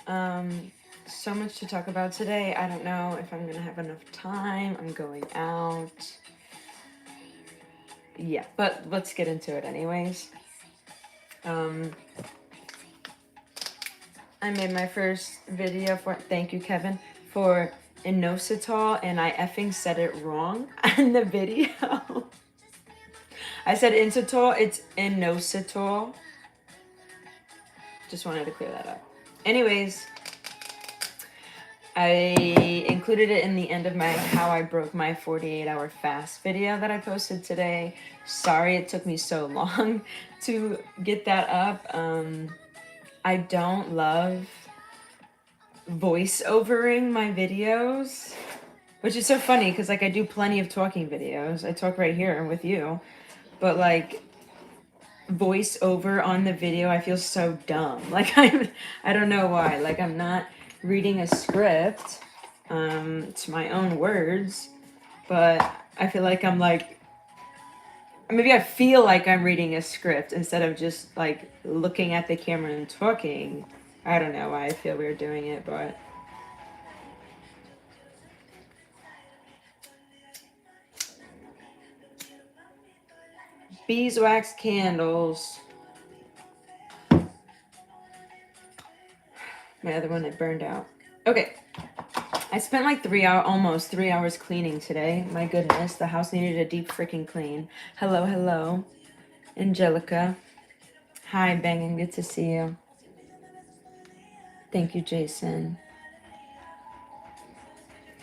So much to talk about today. I don't know if I'm gonna have enough time. I'm going out. Yeah, but let's get into it anyways. I made my first video for, thank you, Kevin, for inositol, and I effing said it wrong in the video. I said inositol, it's inositol. Just wanted to clear that up. Anyways, I included it in the end of my how I broke my 48-hour fast video that I posted today. Sorry it took me so long to get that up. I don't love voice-overing my videos, which is so funny because like I do plenty of talking videos. I talk right here with you, but like voice over on the video, I feel so dumb. Like I don't know why. Like I'm not reading a script. It's my own words, but I feel like I'm like, maybe I feel like I'm reading a script instead of just like looking at the camera and talking. I don't know why I feel weird doing it, but beeswax candles. My other one that burned out. Okay. I spent like almost 3 hours cleaning today. My goodness, the house needed a deep freaking clean. Hello, hello. Angelica. Hi, Bangin, good to see you. Thank you, Jason.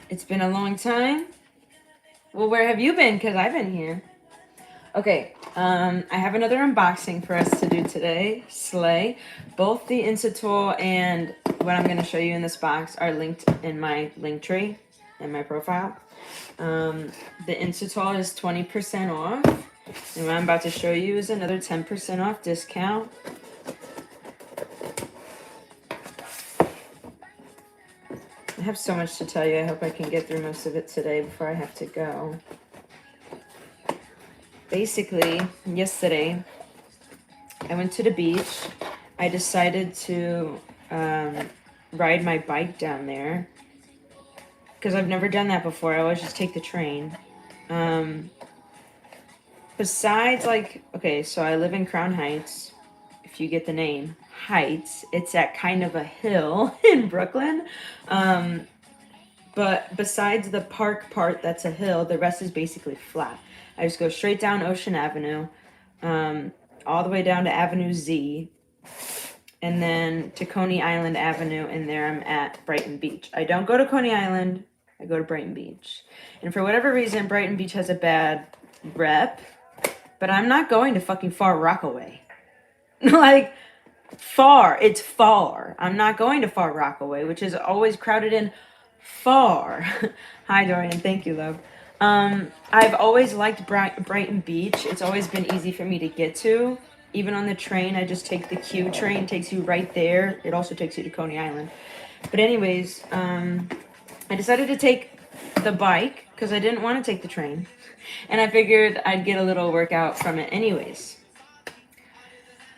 It's been a long time. Well, where have you been? Because I've been here. Okay, I have another unboxing for us to do today. Slay. Both the Instatool and what I'm going to show you in this box are linked in my link tree in my profile. The Instatool is 20% off. And what I'm about to show you is another 10% off discount. I have so much to tell you. I hope I can get through most of it today before I have to go. Basically, yesterday, I went to the beach. I decided to ride my bike down there because I've never done that before. I always just take the train. Besides, like, okay, so I live in Crown Heights. If you get the name, Heights. It's at kind of a hill in Brooklyn. But besides the park part that's a hill, the rest is basically flat. I just go straight down Ocean Avenue, all the way down to Avenue Z, and then to Coney Island Avenue, and there I'm at Brighton Beach. I don't go to Coney Island, I go to Brighton Beach. And for whatever reason, Brighton Beach has a bad rep, but I'm not going to fucking Far Rockaway. Like, it's far. I'm not going to Far Rockaway, which is always crowded in far. Hi, Dorian. Thank you, love. I've always liked Brighton Beach. It's always been easy for me to get to. Even on the train, I just take the Q train. It takes you right there. It also takes you to Coney Island. But anyways, I decided to take the bike because I didn't want to take the train. And I figured I'd get a little workout from it anyways.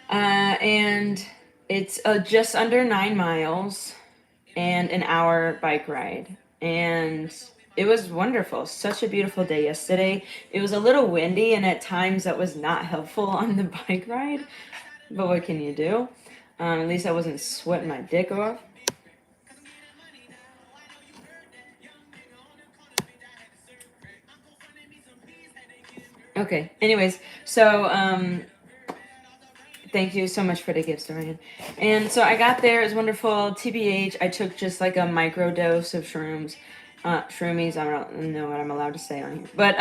And it's just under 9 miles and an hour bike ride. And it was wonderful. Such a beautiful day yesterday. It was a little windy, and at times that was not helpful on the bike ride. But what can you do? At least I wasn't sweating my dick off. Okay, anyways, so thank you so much for the gifts, Dorian. And so I got there. It was wonderful. TBH, I took just like a micro dose of shrooms. Shroomies, I don't know what I'm allowed to say on here. But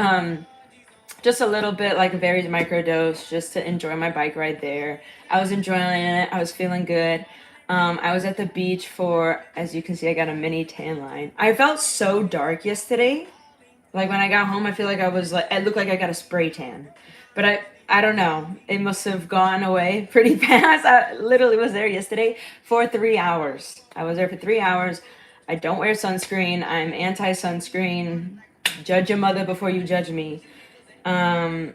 just a little bit, like a very micro dose, just to enjoy my bike ride there. I was enjoying it. I was feeling good. I was at the beach for, as you can see, I got a mini tan line. I felt so dark yesterday. Like when I got home, I feel like it looked like I got a spray tan. But I don't know. It must have gone away pretty fast. I literally was there yesterday for 3 hours. I was there for 3 hours. I don't wear sunscreen. I'm anti-sunscreen. Judge your mother before you judge me. And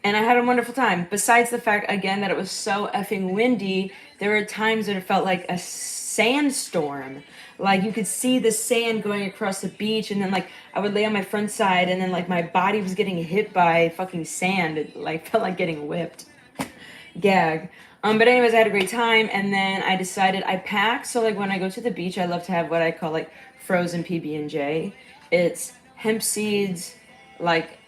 I had a wonderful time. Besides the fact, again, that it was so effing windy, there were times that it felt like a sandstorm. Like you could see the sand going across the beach, and then like I would lay on my front side, and then like my body was getting hit by fucking sand. It like felt like getting whipped. Gag. But anyways, I had a great time, and then I decided I pack. So like when I go to the beach, I love to have what I call like frozen PB&J. It's hemp seeds, like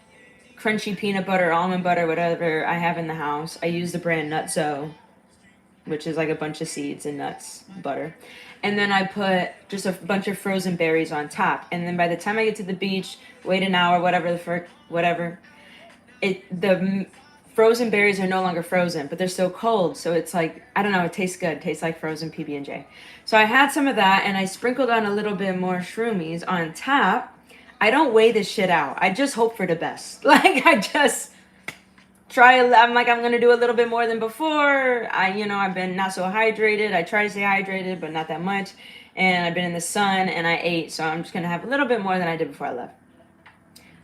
crunchy peanut butter, almond butter, whatever I have in the house. I use the brand Nutso, which is like a bunch of seeds and nuts, butter. And then I put just a bunch of frozen berries on top. And then by the time I get to the beach, wait an hour, whatever, the frozen berries are no longer frozen, but they're still cold. So it's like, I don't know, it tastes good. It tastes like frozen PB&J. So I had some of that, and I sprinkled on a little bit more shroomies on top. I don't weigh this shit out. I just hope for the best. Like, I just I'm going to do a little bit more than before. I've been not so hydrated. I try to stay hydrated, but not that much. And I've been in the sun, and I ate. So I'm just going to have a little bit more than I did before I left.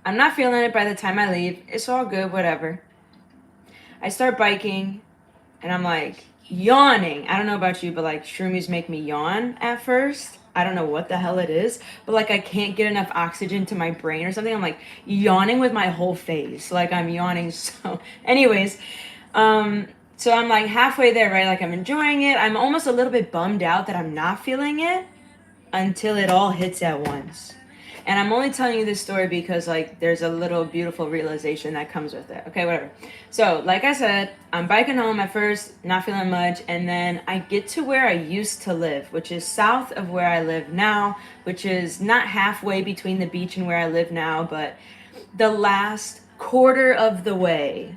I'm not feeling it by the time I leave. It's all good, whatever. I start biking, and I'm like yawning. I don't know about you, but like shroomies make me yawn at first. I don't know what the hell it is, but like I can't get enough oxygen to my brain or something. I'm like yawning with my whole face. Like I'm yawning. So anyways, so I'm like halfway there, right? Like I'm enjoying it. I'm almost a little bit bummed out that I'm not feeling it until it all hits at once. And I'm only telling you this story because like there's a little beautiful realization that comes with it. Okay, whatever. So like I said, I'm biking home at first, not feeling much. And then I get to where I used to live, which is south of where I live now, which is not halfway between the beach and where I live now, but the last quarter of the way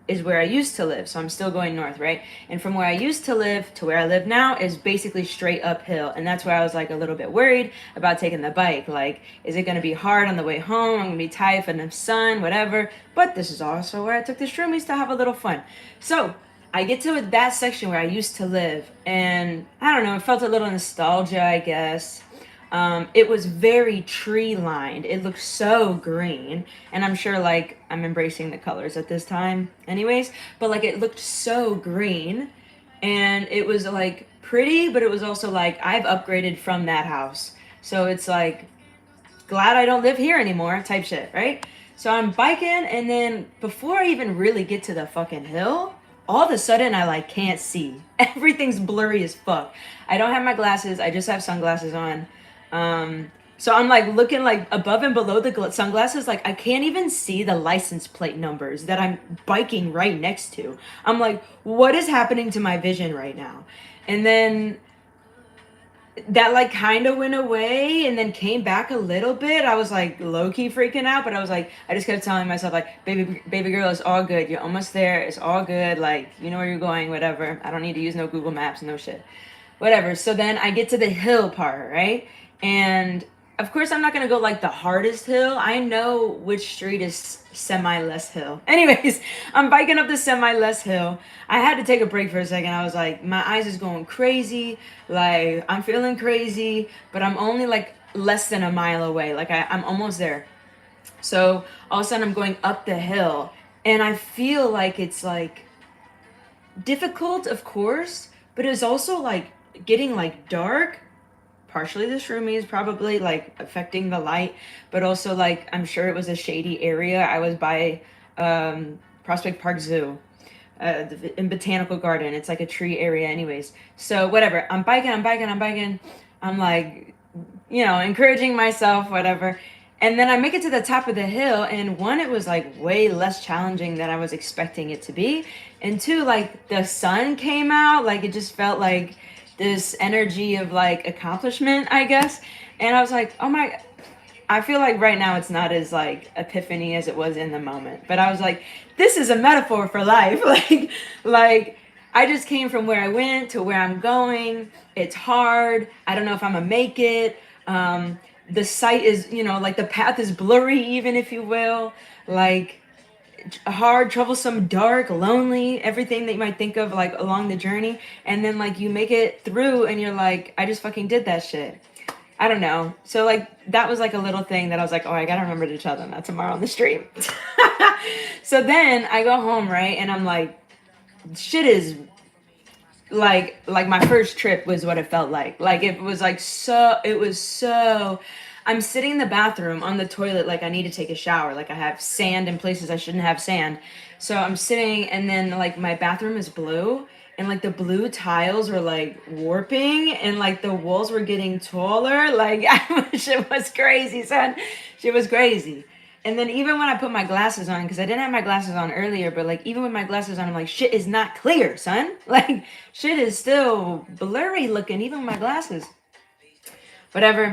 is where I used to live. So I'm still going north, right? And from where I used to live to where I live now is basically straight uphill. And that's where I was like a little bit worried about taking the bike. Like, is it going to be hard on the way home? I'm going to be tired from the sun, whatever. But this is also where I took the shroomies to have a little fun. So I get to that section where I used to live. And I don't know, it felt a little nostalgia, I guess. It was very tree lined. It looked so green, and I'm sure like I'm embracing the colors at this time anyways, but like it looked so green, and it was like pretty, but it was also like I've upgraded from that house. So it's like glad I don't live here anymore type shit, right? So I'm biking, and then before I even really get to the fucking hill, all of a sudden I like can't see. Everything's blurry as fuck. I don't have my glasses. I just have sunglasses on. So I'm like looking like above and below the sunglasses, like I can't even see the license plate numbers that I'm biking right next to. I'm like, what is happening to my vision right now? And then that like kind of went away and then came back a little bit. I was like low-key freaking out, but I was like, I just kept telling myself like, baby girl, it's all good. You're almost there. It's all good. Like, you know where you're going, whatever. I don't need to use no Google Maps, no shit. Whatever. So then I get to the hill part, right? And of course, I'm not going to go like the hardest hill. I know which street is semi-less hill. Anyways, I'm biking up the semi-less hill. I had to take a break for a second. I was like, my eyes is going crazy. Like, I'm feeling crazy, but I'm only like less than a mile away. Like, I'm almost there. So all of a sudden, I'm going up the hill. And I feel like it's like difficult, of course, but it's also like getting like dark. Partially the shroomies probably like affecting the light, but also like I'm sure it was a shady area. I was by Prospect Park Zoo in Botanical Garden. It's like a tree area anyways. So whatever, I'm biking. I'm like, encouraging myself, whatever. And then I make it to the top of the hill, and one, it was like way less challenging than I was expecting it to be. And two, like the sun came out, like it just felt like this energy of like accomplishment, I guess. And I was like, oh my, I feel like right now it's not as like epiphany as it was in the moment. But I was like, this is a metaphor for life. like I just came from where I went to where I'm going. It's hard. I don't know if I'm gonna make it. The sight is, like the path is blurry, even if you will. Like hard, troublesome, dark, lonely, everything that you might think of like along the journey. And then like you make it through and you're like, I just fucking did that shit. I don't know. So like that was like a little thing that I was like, oh, I gotta remember to tell them that tomorrow on the stream. So then I go home, right? And I'm like, shit is like my first trip was what it felt like. Like it was like so I'm sitting in the bathroom on the toilet like I need to take a shower. Like I have sand in places I shouldn't have sand. So I'm sitting and then like my bathroom is blue and like the blue tiles are like warping and like the walls were getting taller. Like shit was crazy, son. Shit was crazy. And then even when I put my glasses on, because I didn't have my glasses on earlier, but like even with my glasses on, I'm like, shit is not clear, son. Like shit is still blurry looking, even with my glasses. Whatever.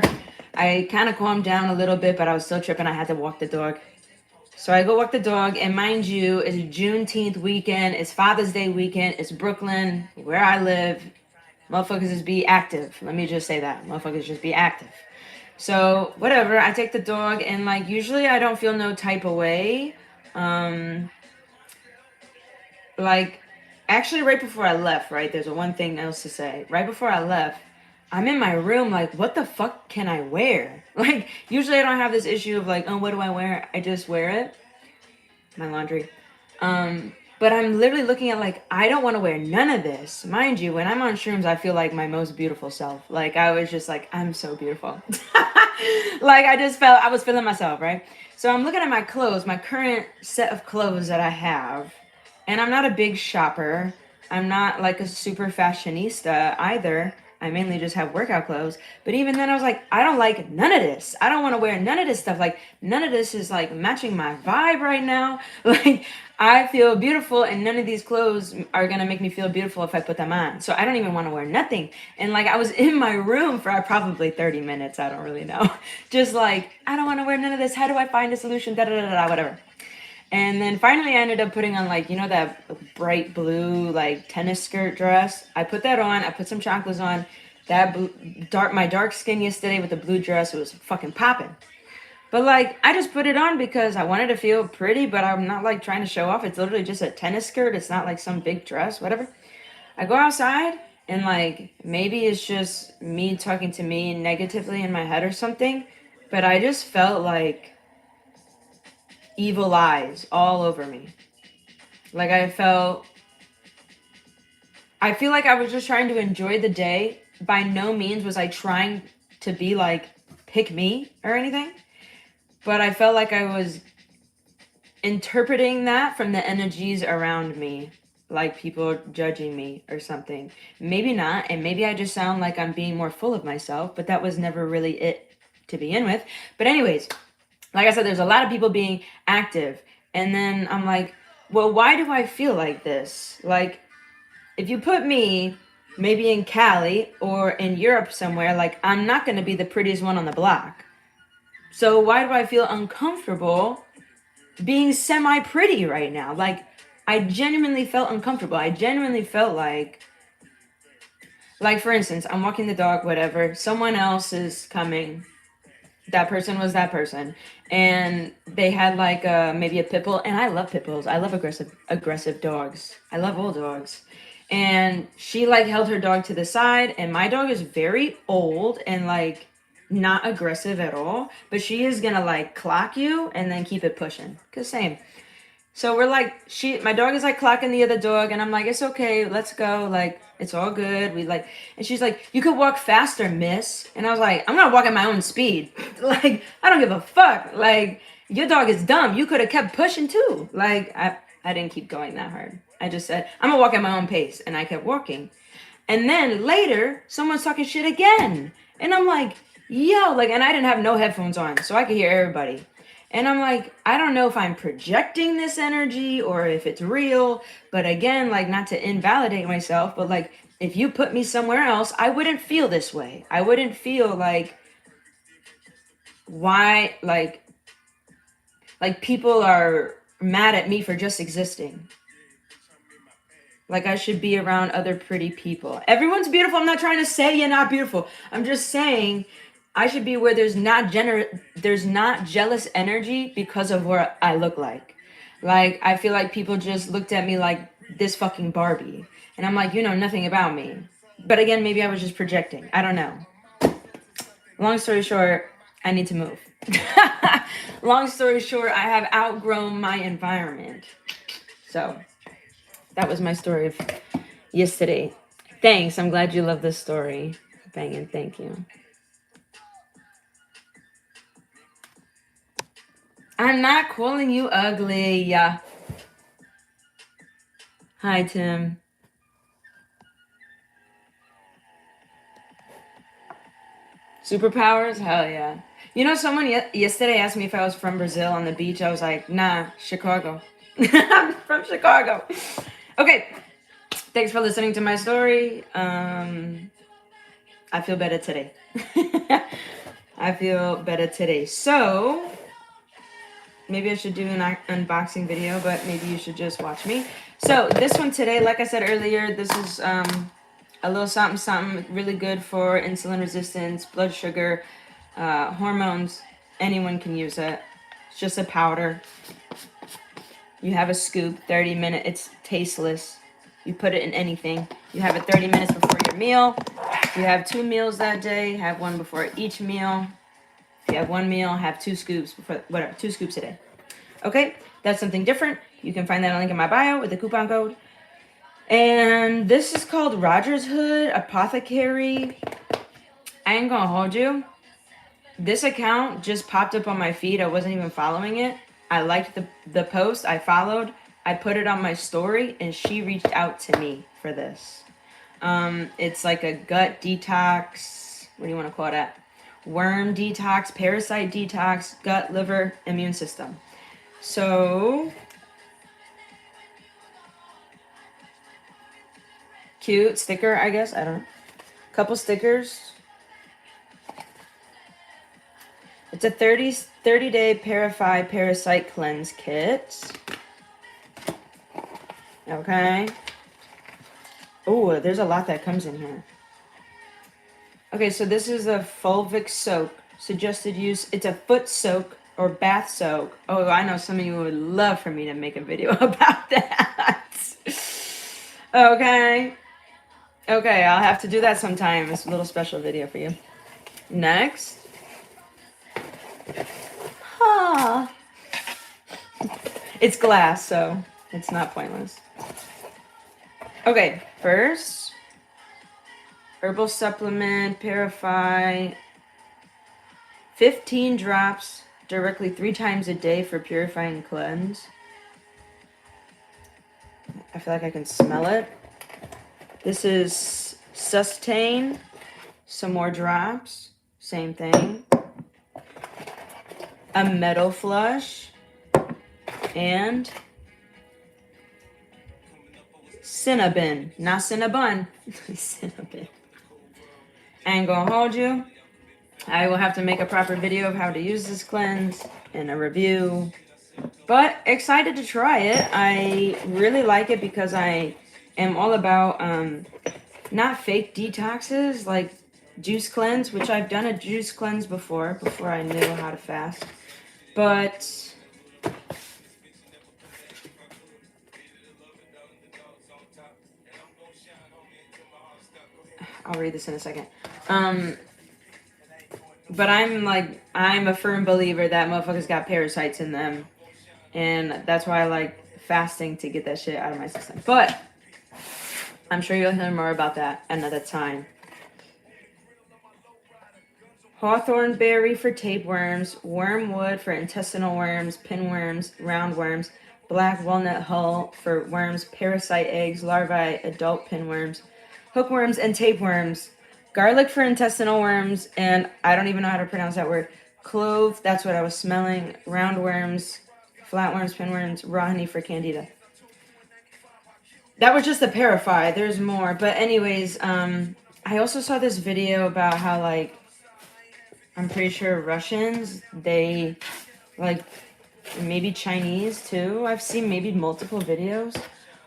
I kind of calmed down a little bit, but I was still tripping. I had to walk the dog. So I go walk the dog, and mind you, it's Juneteenth weekend, it's Father's Day weekend, it's Brooklyn, where I live. Motherfuckers just be active. Let me just say that. Motherfuckers just be active. So whatever, I take the dog and like usually I don't feel no type of way. Like actually right before I left, right? There's one thing else to say. Right before I left, I'm in my room like, what the fuck can I wear? Like usually I don't have this issue of like, oh, what do I wear? I just wear it. My laundry. But I'm literally looking at like, I don't want to wear none of this. Mind you, when I'm on shrooms, I feel like my most beautiful self. Like I was just like, I'm so beautiful. Like I was feeling myself, right? So I'm looking at my clothes, my current set of clothes that I have. And I'm not a big shopper. I'm not like a super fashionista either. I mainly just have workout clothes. But even then I was like, I don't like none of this. I don't want to wear none of this stuff. Like none of this is like matching my vibe right now. Like I feel beautiful and none of these clothes are going to make me feel beautiful if I put them on. So I don't even want to wear nothing. And like I was in my room for probably 30 minutes. I don't really know. Just like, I don't want to wear none of this. How do I find a solution? Da da da da, whatever. And then finally I ended up putting on like, you know, that bright blue like tennis skirt dress. I put that on. I put some chocolates on. That my dark skin yesterday with the blue dress, it was fucking popping. But like I just put it on because I wanted to feel pretty, but I'm not like trying to show off. It's literally just a tennis skirt. It's not like some big dress, whatever. I go outside and like maybe it's just me talking to me negatively in my head or something, but I just felt like evil eyes all over me. Like I feel like I was just trying to enjoy the day. By no means was I trying to be like pick me or anything, but I felt like I was interpreting that from the energies around me, like people judging me or something. Maybe not, and maybe I just sound like I'm being more full of myself, but that was never really it to begin with. But anyways, like I said, there's a lot of people being active. And then I'm like, well, why do I feel like this? Like, if you put me maybe in Cali or in Europe somewhere, like, I'm not going to be the prettiest one on the block. So why do I feel uncomfortable being semi-pretty right now? Like, I genuinely felt uncomfortable. I genuinely felt like, for instance, I'm walking the dog, whatever. Someone else is coming. That person was that person, and they had like maybe a pit bull, and I love pit bulls. I love aggressive dogs. I love all dogs. And she like held her dog to the side, and my dog is very old and like not aggressive at all, but she is gonna like clock you and then keep it pushing. Cause same. So we're like, my dog is like clocking the other dog, and I'm like, it's okay, let's go, like, it's all good. We like, and she's like, you could walk faster, miss. And I was like, I'm gonna walk at my own speed. Like, I don't give a fuck. Like, your dog is dumb. You could have kept pushing too. Like, I didn't keep going that hard. I just said, I'm gonna walk at my own pace, and I kept walking. And then later, someone's talking shit again. And I'm like, yo, like, and I didn't have no headphones on, so I could hear everybody. And I'm like, I don't know if I'm projecting this energy or if it's real. But again, like, not to invalidate myself, but like, if you put me somewhere else, I wouldn't feel this way. I wouldn't feel like, why, like people are mad at me for just existing. Like, I should be around other pretty people. Everyone's beautiful. I'm not trying to say you're not beautiful. I'm just saying I should be where there's not jealous energy because of what I look like. Like, I feel like people just looked at me like this fucking Barbie. And I'm like, you know nothing about me. But again, maybe I was just projecting. I don't know. Long story short, I need to move. Long story short, I have outgrown my environment. So that was my story of yesterday. Thanks. I'm glad you love this story. Banging. Thank you. I'm not calling you ugly. Yeah. Hi, Tim. Superpowers? Hell yeah. You know, someone yesterday asked me if I was from Brazil on the beach. I was like, nah, Chicago. I'm from Chicago. Okay. Thanks for listening to my story. I feel better today. I feel better today. So, maybe I should do an unboxing video, but maybe you should just watch me. So, this one today, like I said earlier, this is a little something really good for insulin resistance, blood sugar, hormones. Anyone can use it. It's just a powder. You have a scoop, 30 minutes. It's tasteless. You put it in anything. You have it 30 minutes before your meal. If you have 2 meals that day, have one before each meal. If you have 1 meal, have 2 scoops before, whatever, 2 scoops a day. Okay, that's something different. You can find that link in my bio with the coupon code. And this is called Rogers Hood Apothecary. I ain't gonna hold you. This account just popped up on my feed. I wasn't even following it. I liked the post. I followed. I put it on my story, and she reached out to me for this. It's like a gut detox. What do you want to call that? Worm detox, parasite detox, gut, liver, immune system. So cute sticker, I guess. I don't know. Couple stickers. It's a 30-day Purify Parasite Cleanse Kit. Okay. Oh, there's a lot that comes in here. Okay, so this is a fulvic soak. Suggested use. It's a foot soak or bath soak. Oh, I know some of you would love for me to make a video about that. Okay. Okay, I'll have to do that sometime. It's a little special video for you. Next. Ah. It's glass, so it's not pointless. Okay, first, herbal supplement, Purify, 15 drops directly 3 times a day for purifying cleanse. I feel like I can smell it. This is Sustain, some more drops, same thing. A metal flush, and Cinnabon, not Cinnabon, Cinnabon. I ain't gonna hold you. I will have to make a proper video of how to use this cleanse and a review. But excited to try it. I really like it because I am all about not fake detoxes like juice cleanse, which I've done a juice cleanse before I knew how to fast. But I'll read this in a second. But I'm a firm believer that motherfuckers got parasites in them. And that's why I like fasting, to get that shit out of my system. But I'm sure you'll hear more about that another time. Hawthorn berry for tapeworms, wormwood for intestinal worms, pinworms, roundworms, black walnut hull for worms, parasite eggs, larvae, adult pinworms, hookworms, and tapeworms. Garlic for intestinal worms, and I don't even know how to pronounce that word. Clove, that's what I was smelling. Roundworms, flatworms, pinworms, raw honey for candida. That was just the Purify. There's more. But anyways, I also saw this video about how, like, I'm pretty sure Russians, they, like, maybe Chinese too. I've seen maybe multiple videos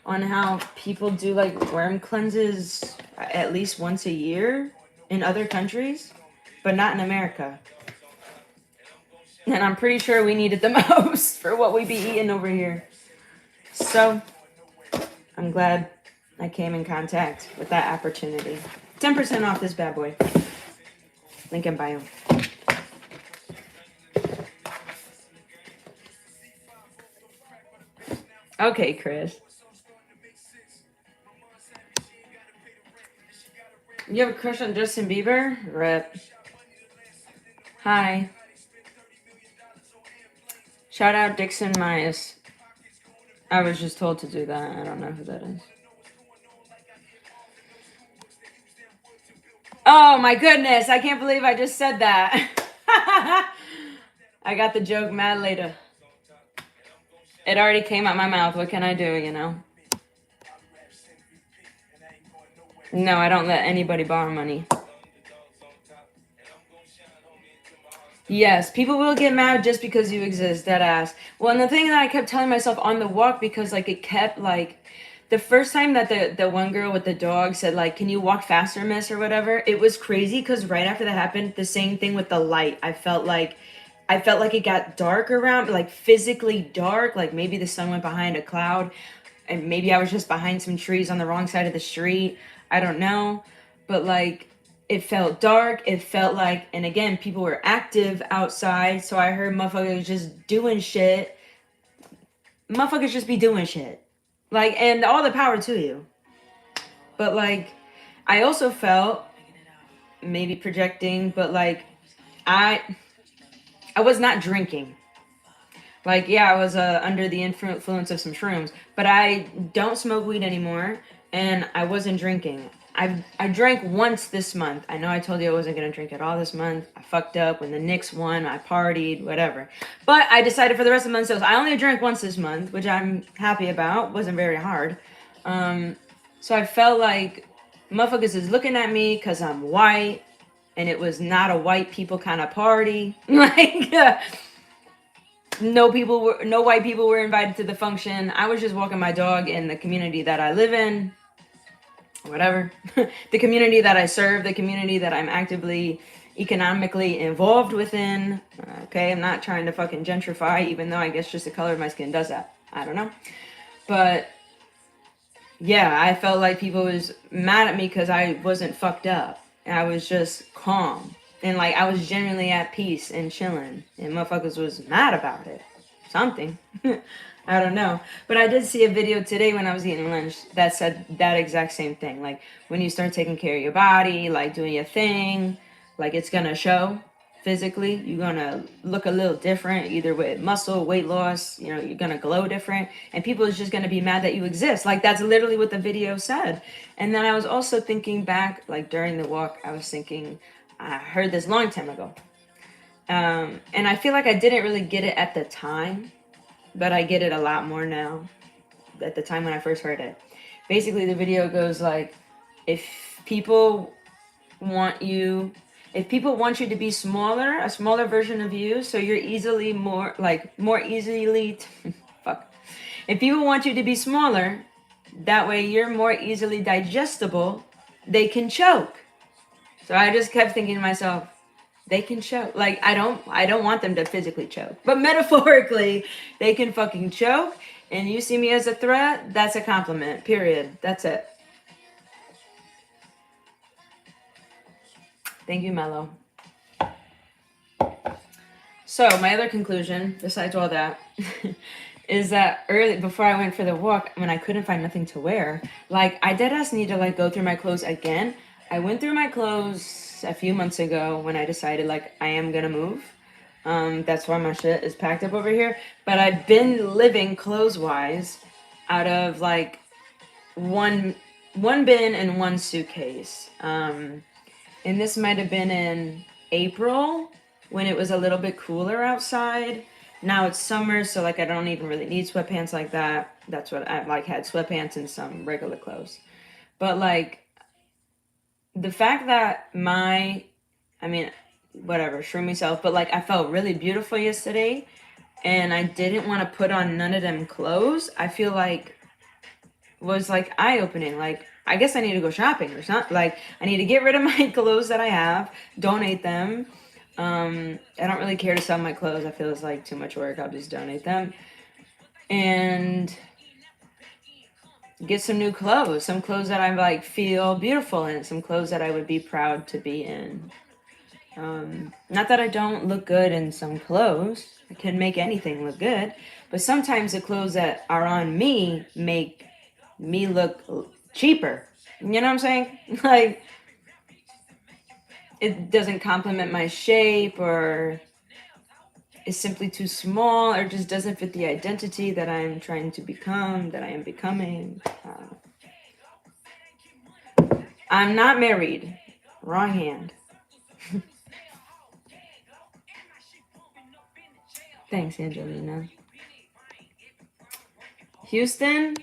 on how people do, like, worm cleanses at least once a year in other countries, but not in America. And I'm pretty sure we need it the most for what we be eating over here. So I'm glad I came in contact with that opportunity. 10% off this bad boy. Link in bio. Okay, Chris. You have a crush on Justin Bieber? Rip. Hi. Shout out Dixon Myers. I was just told to do that. I don't know who that is. Oh my goodness. I can't believe I just said that. I got the joke mad later. It already came out my mouth. What can I do, you know? No, I don't let anybody borrow money. Yes, people will get mad just because you exist, dead ass. Well, and the thing that I kept telling myself on the walk, because like it kept like the first time that the one girl with the dog said like, "Can you walk faster, miss?" or whatever, it was crazy because right after that happened, the same thing with the light. I felt like it got dark around, like physically dark, like maybe the sun went behind a cloud and maybe I was just behind some trees on the wrong side of the street. I don't know. But like it felt dark. It felt like, and again, people were active outside. So I heard motherfuckers just doing shit. Motherfuckers just be doing shit. Like, and all the power to you. But like, I also felt, maybe projecting, but like, I was not drinking. Like, yeah, I was under the influence of some shrooms, but I don't smoke weed anymore, and I wasn't drinking. I drank once this month. I know I told you I wasn't gonna drink at all this month. I fucked up when the Knicks won. I partied, whatever. But I decided for the rest of the month, so I only drank once this month, which I'm happy about. Wasn't very hard. So I felt like motherfuckers is looking at me because I'm white, and it was not a white people kind of party. Like. No white people were invited to the function. I was just walking my dog in the community that I live in, whatever. The community that I serve, the community that I'm actively economically involved within. Okay, I'm not trying to fucking gentrify, even though I guess just the color of my skin does that. I don't know. But yeah, I felt like people was mad at me because I wasn't fucked up. I was just calm. And like I was genuinely at peace and chilling. And motherfuckers was mad about it. Something. I don't know. But I did see a video today when I was eating lunch that said that exact same thing. Like when you start taking care of your body, like doing your thing, like it's gonna show physically. You're gonna look a little different, either with muscle, weight loss, you know, you're gonna glow different. And people is just gonna be mad that you exist. Like that's literally what the video said. And then I was also thinking back, like during the walk, I was thinking, I heard this long time ago. And I feel like I didn't really get it at the time, but I get it a lot more now. At the time when I first heard it. Basically, the video goes like, if people want you to be smaller, a smaller version of you, so you're easily more easily, fuck. If people want you to be smaller, that way you're more easily digestible, they can choke. So I just kept thinking to myself, they can choke. Like I don't want them to physically choke, but metaphorically, they can fucking choke. And you see me as a threat, that's a compliment. Period. That's it. Thank you, Mello. So my other conclusion, besides all that, is that early before I went for the walk, when I couldn't find nothing to wear, like I deadass need to like go through my clothes again. I went through my clothes a few months ago when I decided like I am gonna move. That's why my shit is packed up over here. But I've been living clothes wise out of like one bin and one suitcase. And this might have been in April when it was a little bit cooler outside. Now it's summer, so like I don't even really need sweatpants like that. That's what I've like had sweatpants and some regular clothes. But like the fact that whatever, shrew myself, but like I felt really beautiful yesterday and I didn't want to put on none of them clothes, I feel like was like eye-opening. Like I guess I need to go shopping or something. Like I need to get rid of my clothes that I have, donate them. I don't really care to sell my clothes. I feel it's like too much work. I'll just donate them and get some new clothes, some clothes that I like feel beautiful in, some clothes that I would be proud to be in. Not that I don't look good in some clothes. I can make anything look good, but sometimes the clothes that are on me make me look cheaper. You know what I'm saying? Like it doesn't complement my shape, or is simply too small, or just doesn't fit the identity that I'm trying to become, that I am becoming. I'm not married. Wrong hand. Thanks, Angelina. Houston?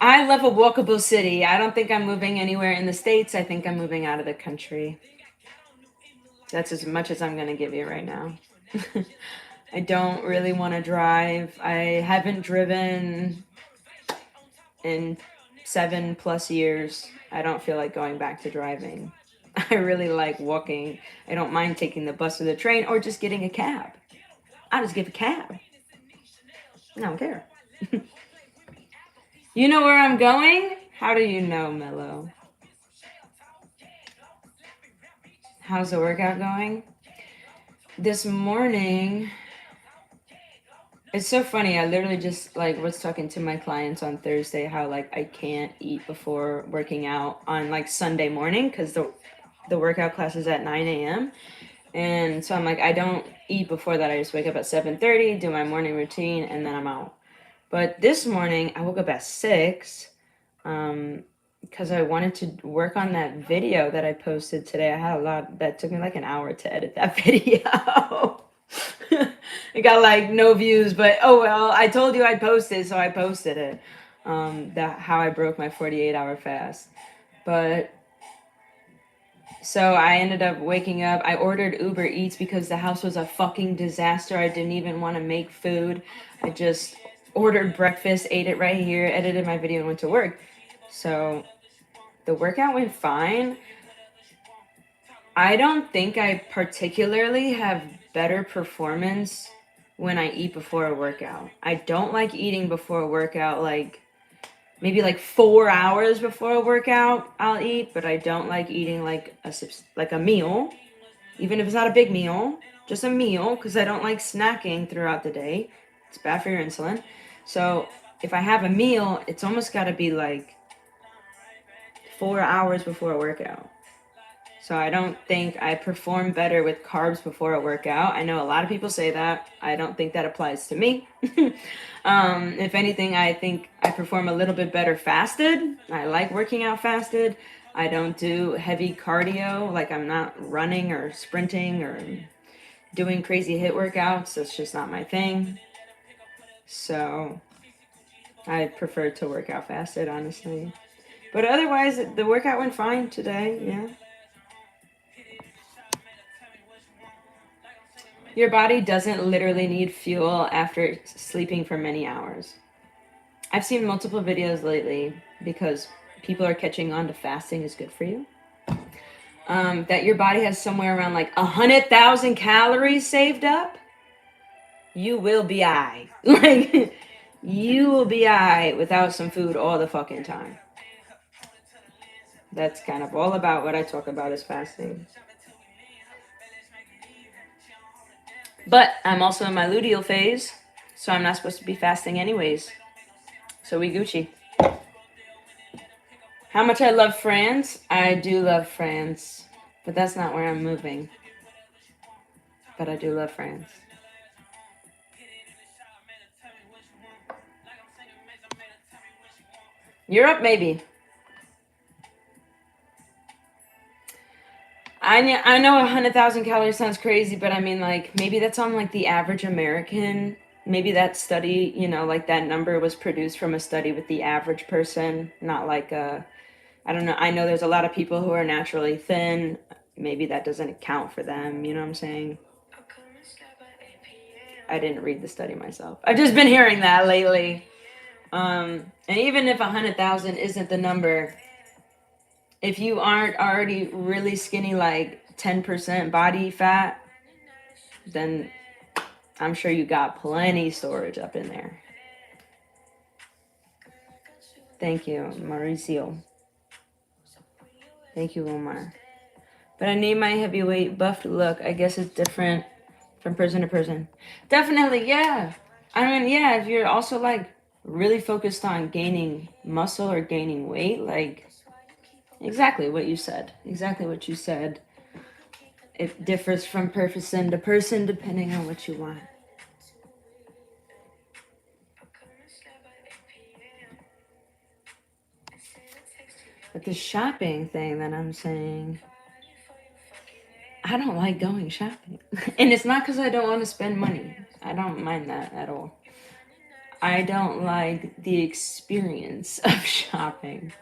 I love a walkable city. I don't think I'm moving anywhere in the States. I think I'm moving out of the country. That's as much as I'm going to give you right now. I don't really want to drive. I haven't driven in 7+ years. I don't feel like going back to driving. I really like walking. I don't mind taking the bus or the train or just getting a cab. I'll just give a cab. I don't care. You know where I'm going? How do you know, Mello? How's the workout going? This morning, it's so funny. I literally just was talking to my clients on Thursday how I can't eat before working out on Sunday morning because the workout class is at 9 a.m. And so I'm I don't eat before that. I just wake up at 7:30, do my morning routine, and then I'm out. But this morning, I woke up at 6 because I wanted to work on that video that I posted today. I had a lot. That took me an hour to edit that video. It got no views, but oh well. I told you I'd post it, so I posted it. How I broke my 48-hour fast. But so I ended up waking up. I ordered Uber Eats because the house was a fucking disaster. I didn't even want to make food. I just ordered breakfast, ate it right here, edited my video, and went to work. So the workout went fine. I don't think I particularly have better performance when I eat before a workout. I don't like eating before a workout, maybe 4 hours before a workout I'll eat, but I don't like eating a meal, even if it's not a big meal, just a meal, because I don't like snacking throughout the day. It's bad for your insulin. So if I have a meal, it's almost got to be 4 hours before a workout. So I don't think I perform better with carbs before a workout. I know a lot of people say that. I don't think that applies to me. If anything, I think I perform a little bit better fasted. I like working out fasted. I don't do heavy cardio. I'm not running or sprinting or doing crazy HIIT workouts. That's just not my thing. So I prefer to work out fasted, honestly. But otherwise, the workout went fine today, yeah. Your body doesn't literally need fuel after sleeping for many hours. I've seen multiple videos lately because people are catching on to fasting is good for you. That your body has somewhere around 100,000 calories saved up. You will be aight. You will be aight without some food all the fucking time. That's kind of all about what I talk about is fasting. But I'm also in my luteal phase, so I'm not supposed to be fasting anyways. So we Gucci. How much I love France? I do love France, but that's not where I'm moving. But I do love France. Europe, maybe. I know 100,000 calories sounds crazy, but I mean, maybe that's on the average American. Maybe that study, that number was produced from a study with the average person, not I don't know. I know there's a lot of people who are naturally thin. Maybe that doesn't account for them. You know what I'm saying? I didn't read the study myself. I've just been hearing that lately. And even if 100,000 isn't the number, if you aren't already really skinny, 10% body fat, then I'm sure you got plenty storage up in there. Thank you, Mauricio. Thank you, Omar. But I need my heavyweight buffed look. I guess it's different from person to person. Definitely, yeah. I mean, yeah, if you're also really focused on gaining muscle or gaining weight, Exactly what you said. Exactly what you said. It differs from person to person depending on what you want. But the shopping thing that I'm saying, I don't like going shopping. And it's not because I don't want to spend money. I don't mind that at all. I don't like the experience of shopping.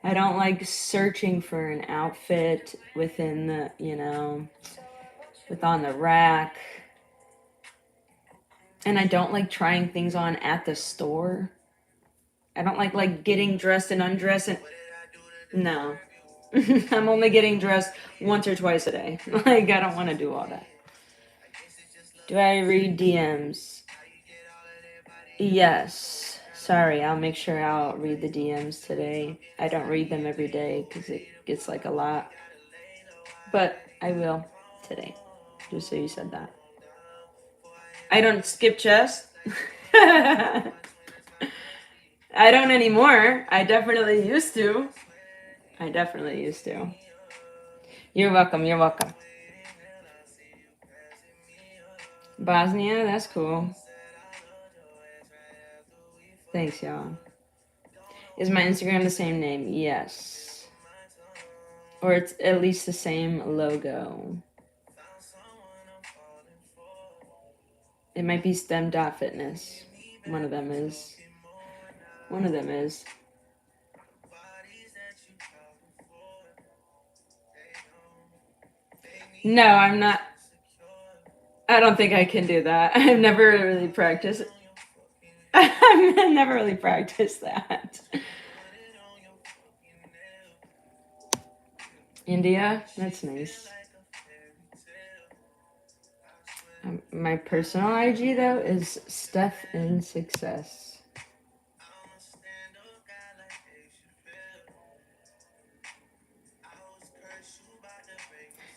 I don't like searching for an outfit within the, with on the rack. And I don't like trying things on at the store. I don't like getting dressed and undressed and no. I'm only getting dressed once or twice a day. Like I don't want to do all that. Do I read DMs? Yes. Sorry, I'll make sure I'll read the DMs today. I don't read them every day because it gets like a lot. But I will today. Just so you said that. I don't skip chess. I don't anymore. I definitely used to. You're welcome. You're welcome. Bosnia, that's cool. Thanks, y'all. Is my Instagram the same name? Yes. Or it's at least the same logo. It might be STEM Fitness. One of them is. No, I'm not. I don't think I can do that. I've never really practiced. I've never really practiced that. India? That's nice. My personal IG, though, is Steph in Success.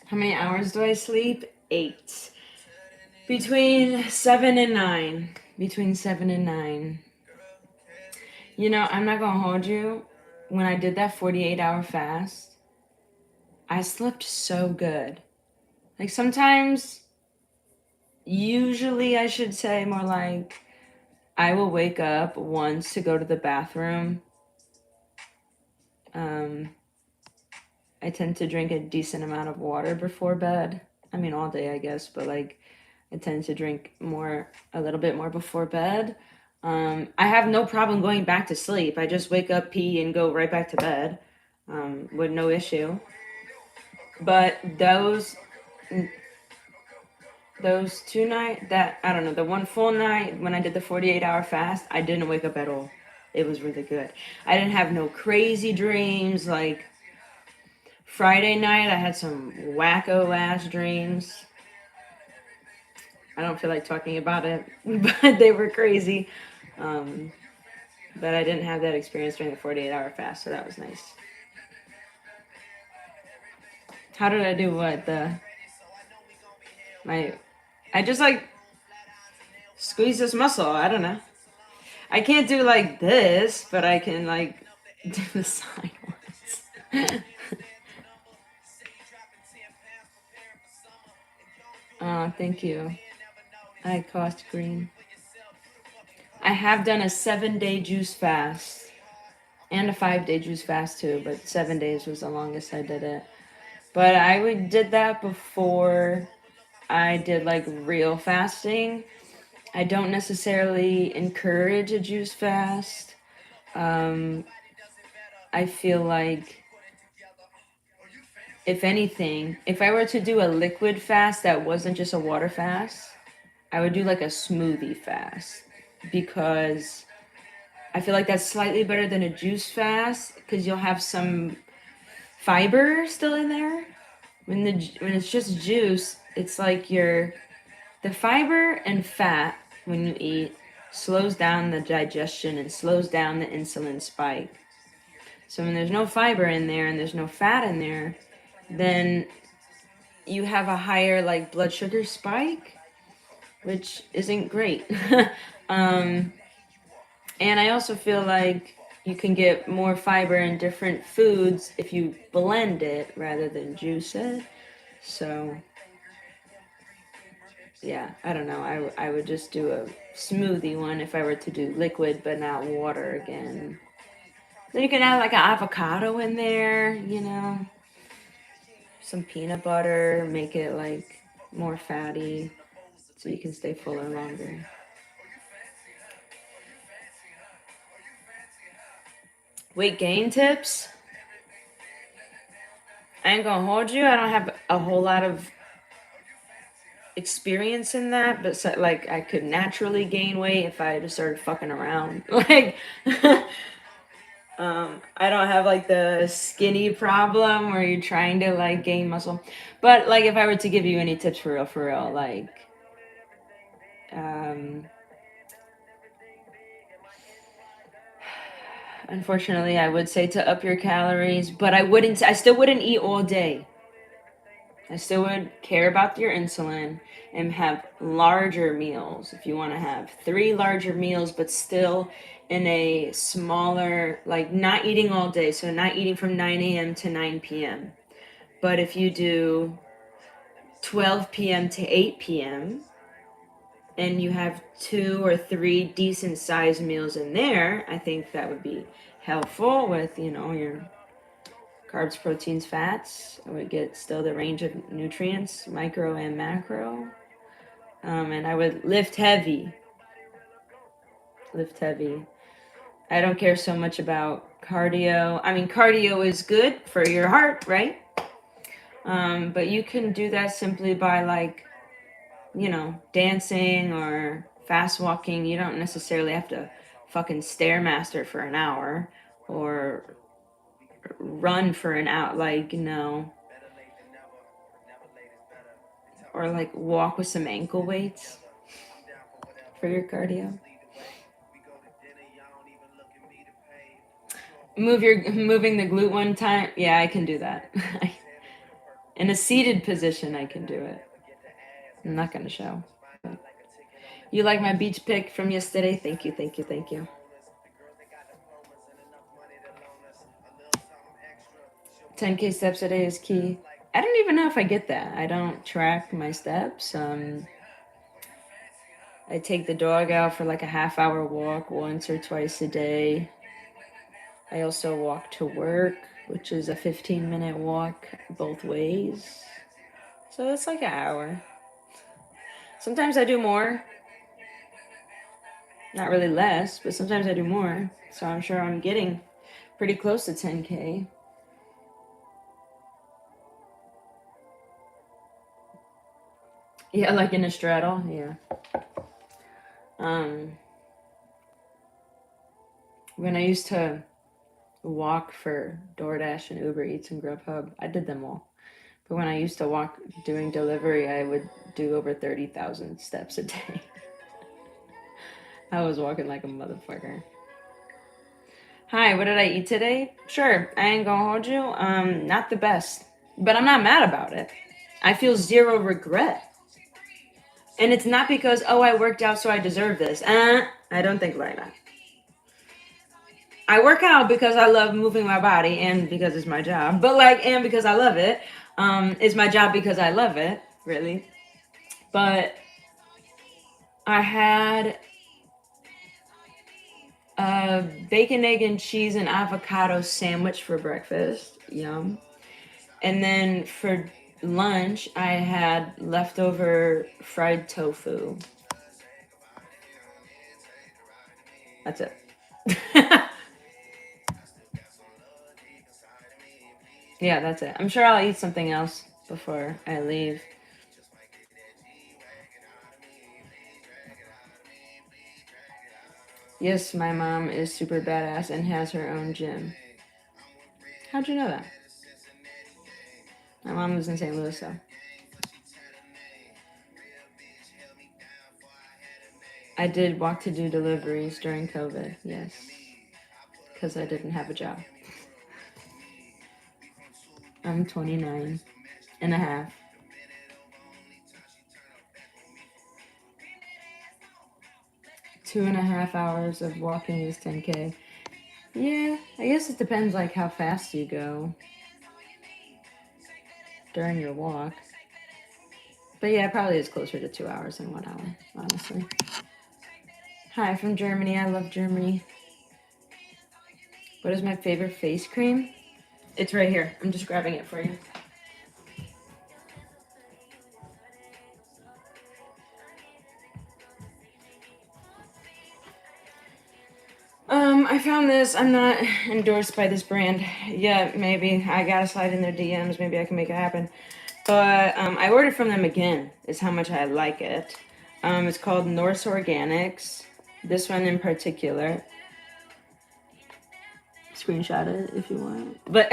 How many hours do I sleep? 8. Between 7 and 9. Between 7 and 9. You know, I'm not going to hold you. When I did that 48-hour fast, I slept so good. Like sometimes, usually I should say more like, I will wake up once to go to the bathroom. I tend to drink a decent amount of water before bed. I mean, all day, I guess, but like I tend to drink a little bit more before bed. I have no problem going back to sleep. I just wake up, pee, and go right back to bed with no issue. But those 2 nights, I don't know, the one full night when I did the 48-hour fast, I didn't wake up at all. It was really good. I didn't have no crazy dreams. Like Friday night, I had some wacko ass dreams. I don't feel like talking about it, but they were crazy. But I didn't have that experience during the 48-hour fast, so that was nice. How did I do what? I just like squeeze this muscle. I don't know. I can't do like this, but I can like do the side ones. Oh, thank you. I cost green. I have done a 7-day juice fast and a 5-day juice fast too, but 7 days was the longest I did it. But I did that before I did like real fasting. I don't necessarily encourage a juice fast. I feel like if anything, if I were to do a liquid fast that wasn't just a water fast, I would do like a smoothie fast because I feel like that's slightly better than a juice fast because you'll have some fiber still in there. When it's just juice, it's like the fiber and fat when you eat slows down the digestion and slows down the insulin spike. So when there's no fiber in there and there's no fat in there, then you have a higher like blood sugar spike, which isn't great. And I also feel like you can get more fiber in different foods if you blend it rather than juice it. So yeah, I don't know. I would just do a smoothie one if I were to do liquid but not water again. Then you can add like an avocado in there, some peanut butter, make it like more fatty so you can stay fuller longer. Weight gain tips. I ain't gonna hold you. I don't have a whole lot of experience in that, but so, like I could naturally gain weight if I just started fucking around. Like I don't have like the skinny problem where you're trying to like gain muscle. But like if I were to give you any tips for real, like unfortunately I would say to up your calories, but I still wouldn't eat all day. I still would care about your insulin and have larger meals. If you want to have 3 larger meals, but still in a smaller, like not eating all day. So not eating from 9 a.m. to 9 p.m. But if you do 12 p.m. to 8 p.m. and you have 2 or 3 decent sized meals in there, I think that would be helpful with, your carbs, proteins, fats. I would get still the range of nutrients, micro and macro. And I would lift heavy. I don't care so much about cardio. I mean, cardio is good for your heart, right? But you can do that simply by like, dancing or fast walking. You don't necessarily have to fucking stairmaster for an hour or run for an hour. Like, no. Or like walk with some ankle weights for your cardio. Moving the glute one time. Yeah, I can do that. In a seated position, I can do it. I'm not gonna show. You like my beach pic from yesterday? Thank you. 10K steps a day is key. I don't even know if I get that. I don't track my steps. I take the dog out for like a half-hour walk once or twice a day. I also walk to work, which is a 15-minute walk both ways. So it's like an hour. Sometimes I do more. Not really less, but sometimes I do more. So I'm sure I'm getting pretty close to 10K. Yeah, like in a straddle, yeah. When I used to walk for DoorDash and Uber Eats and Grubhub, I did them all. But when I used to walk doing delivery, I would do over 30,000 steps a day. I was walking like a motherfucker. Hi, what did I eat today? Sure, I ain't gonna hold you. Not the best, but I'm not mad about it. I feel zero regret. And it's not because, I worked out so I deserve this. I don't think like that. I work out because I love moving my body and because it's my job. But and because I love it. It's my job because I love it, really. But I had a bacon, egg, and cheese and avocado sandwich for breakfast. Yum. And then for lunch, I had leftover fried tofu. That's it. Yeah, that's it. I'm sure I'll eat something else before I leave. Yes, my mom is super badass and has her own gym. How'd you know that? My mom lives in St. Louis, though. I did walk to do deliveries during COVID, yes. Because I didn't have a job. I'm 29 and a half. Two and a half hours of walking is 10K. Yeah, I guess it depends like how fast you go during your walk. But yeah, it probably is closer to 2 hours than 1 hour, honestly. Hi from Germany. I love Germany. What is my favorite face cream? It's right here. I'm just grabbing it for you. I found this. I'm not endorsed by this brand yet. Maybe I gotta slide in their DMs. Maybe I can make it happen. But I ordered from them again. Is how much I like it. It's called Norse Organics. This one in particular. Screenshot it if you want. But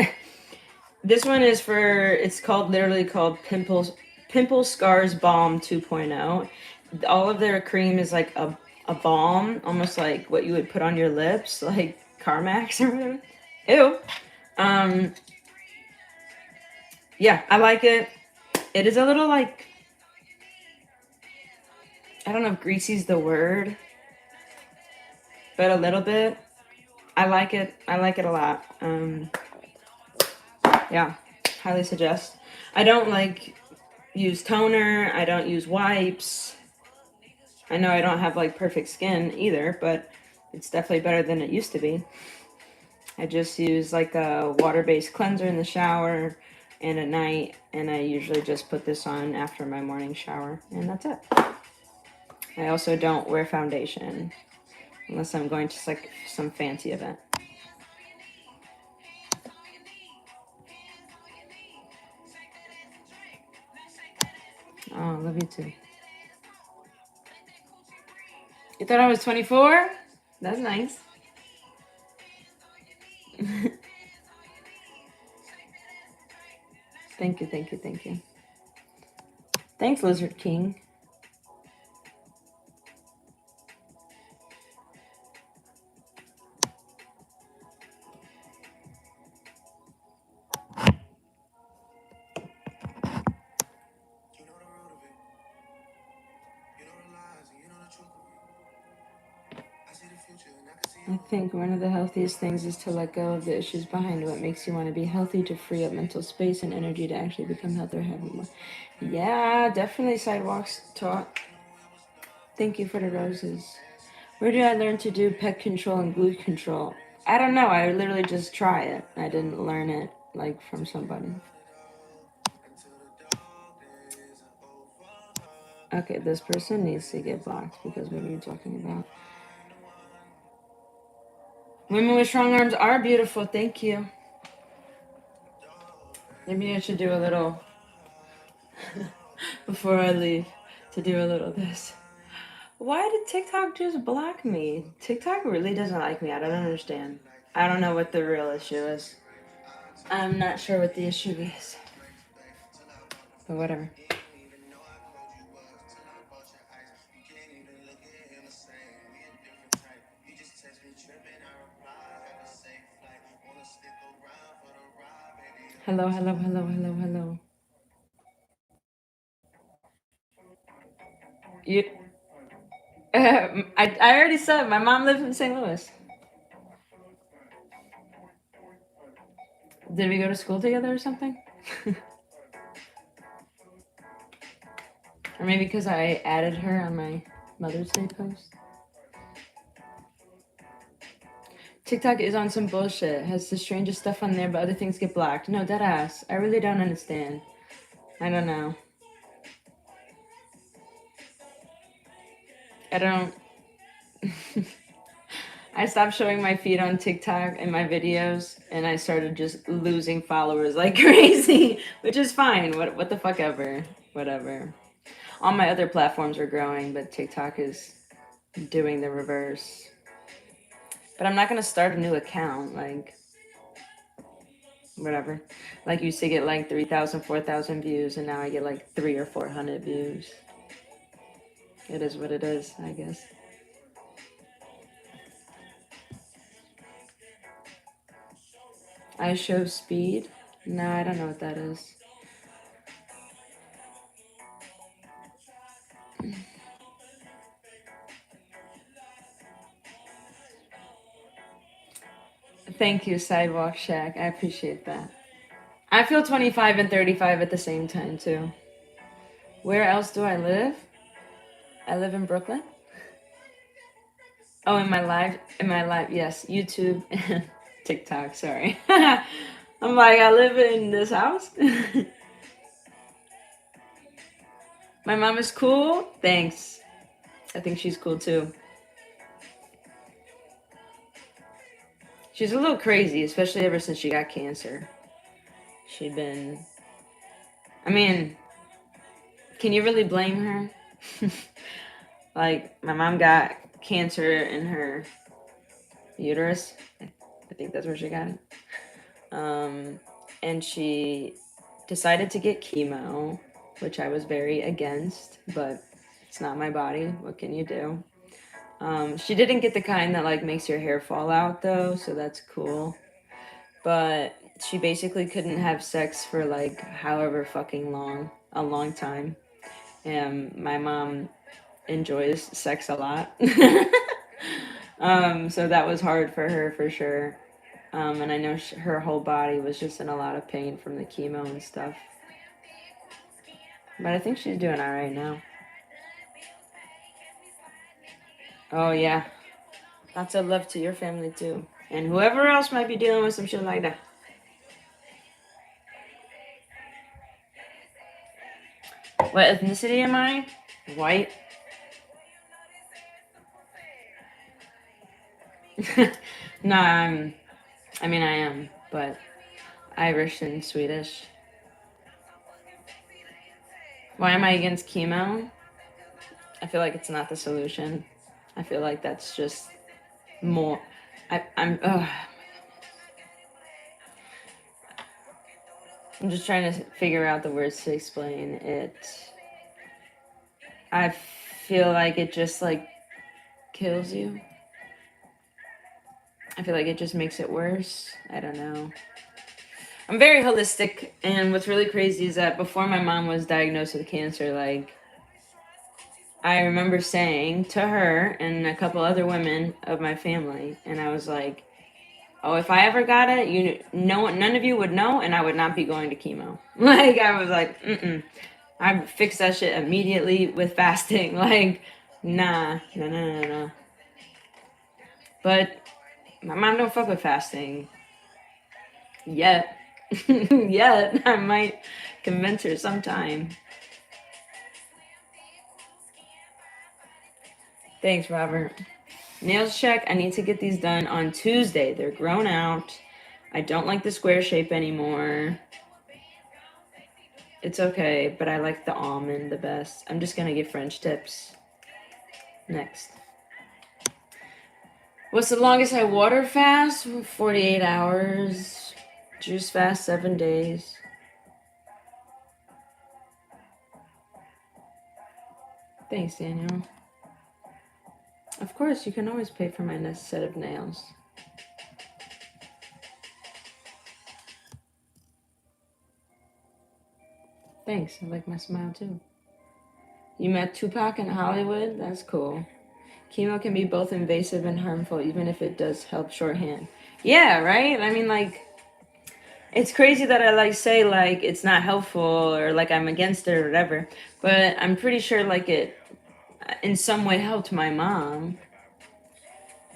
this one is for. It's called literally called Pimple Scars Balm 2.0. All of their cream is like a balm, almost like what you would put on your lips, like Carmex or whatever. Ew. Yeah, I like it. It is a little like, I don't know if greasy's the word, but a little bit. I like it. I like it a lot. Yeah, highly suggest. I don't like use toner. I don't use wipes. I know I don't have like perfect skin either, but it's definitely better than it used to be. I just use like a water-based cleanser in the shower and at night, and I usually just put this on after my morning shower, and that's it. I also don't wear foundation unless I'm going to like some fancy event. Oh, love you too. You thought I was 24? That's nice. Thank you, thank you, thank you. Thanks, Lizard King. I think one of the healthiest things is to let go of the issues behind what makes you want to be healthy, to free up mental space and energy to actually become healthier, have more. Yeah, definitely sidewalks talk. Thank you for the roses. Where did I learn to do pet control and glute control? I don't know. I literally just try it. I didn't learn it like from somebody. Okay, this person needs to get blocked because what are you talking about? Women with strong arms are beautiful. Thank you. Maybe I should do a little before I leave to do a little this. Why did TikTok just block me? TikTok really doesn't like me. I don't understand. I don't know what the real issue is. I'm not sure what the issue is. But whatever. Hello, hello, hello, hello, hello. You, I already said my mom lives in St. Louis. Did we go to school together or something? Or maybe because I added her on my Mother's Day post. TikTok is on some bullshit. Has the strangest stuff on there, but other things get blocked. No, deadass. I really don't understand. I don't know. I don't. I stopped showing my feed on TikTok and my videos, and I started just losing followers like crazy, which is fine. What the fuck ever. Whatever. All my other platforms are growing, but TikTok is doing the reverse. But I'm not gonna start a new account, like whatever. Like used to get like 3,000, 4,000 views, and now I get like 300 or 400 views. It is what it is, I guess. I show speed? No, I don't know what that is. Thank you, Sidewalk Shack. I appreciate that. I feel 25 and 35 at the same time, too. Where else do I live? I live in Brooklyn. Oh, in my live, yes, YouTube and TikTok, sorry. I'm like, I live in this house. My mom is cool. Thanks. I think she's cool too. She's a little crazy, especially ever since she got cancer. She'd been. I mean, can you really blame her? Like, my mom got cancer in her uterus. I think that's where she got it. And she decided to get chemo, which I was very against, but it's not my body. What can you do? She didn't get the kind that like makes your hair fall out though, so that's cool. But she basically couldn't have sex for like however fucking long, a long time. And my mom enjoys sex a lot. So that was hard for her for sure. And I know her whole body was just in a lot of pain from the chemo and stuff. But I think she's doing all right now. Oh, yeah. Lots of love to your family, too. And whoever else might be dealing with some shit like that. What ethnicity am I? White. No, I am, but Irish and Swedish. Why am I against chemo? I feel like it's not the solution. I feel like that's just more. I'm just trying to figure out the words to explain it. I feel like it just like kills you. I feel like it just makes it worse. I don't know. I'm very holistic, and what's really crazy is that before my mom was diagnosed with cancer, like, I remember saying to her and a couple other women of my family, and I was like, oh, if I ever got it, none of you would know, and I would not be going to chemo. Like, I was like, I'd fix that shit immediately with fasting. Like, nah. But my mom don't fuck with fasting. Yet. Yet. I might convince her sometime. Thanks, Robert. Nails check. I need to get these done on Tuesday. They're grown out. I don't like the square shape anymore. It's okay, but I like the almond the best. I'm just gonna get French tips next. What's the longest I water fast? 48 hours. Juice fast, 7 days. Thanks, Daniel. Of course, you can always pay for my next set of nails. Thanks, I like my smile too. You met Tupac in Hollywood? That's cool. Chemo can be both invasive and harmful, even if it does help shorthand. Yeah, right? I mean, like, it's crazy that I, like, say, like, it's not helpful or, like, I'm against it or whatever. But I'm pretty sure, like, it in some way helped my mom.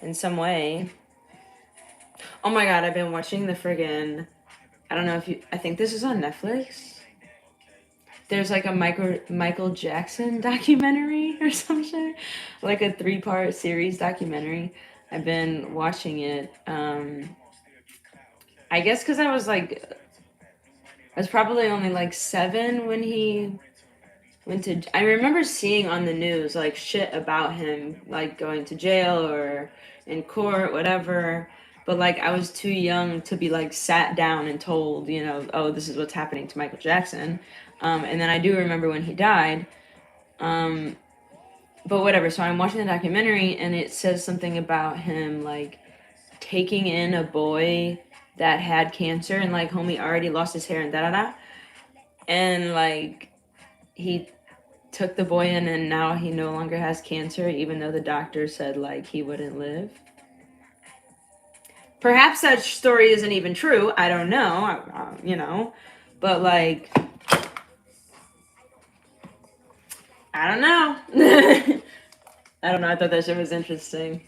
In some way. Oh my god, I've been watching the friggin'... I don't know if you... I think this is on Netflix. There's like a Michael Jackson documentary or some shit. Like a 3-part series documentary. I've been watching it. I guess because I was probably only like 7 when he went to... I remember seeing on the news like shit about him, like going to jail or in court, whatever. But like I was too young to be like sat down and told, you know, oh, this is what's happening to Michael Jackson. And then I do remember when he died. But whatever. So I'm watching the documentary and it says something about him like taking in a boy that had cancer and like homie already lost his hair and da-da-da. And like he took the boy in and now he no longer has cancer even though the doctor said like he wouldn't live. Perhaps that story isn't even true. I don't know. You know, but like, I don't know. I don't know. I thought that shit was interesting.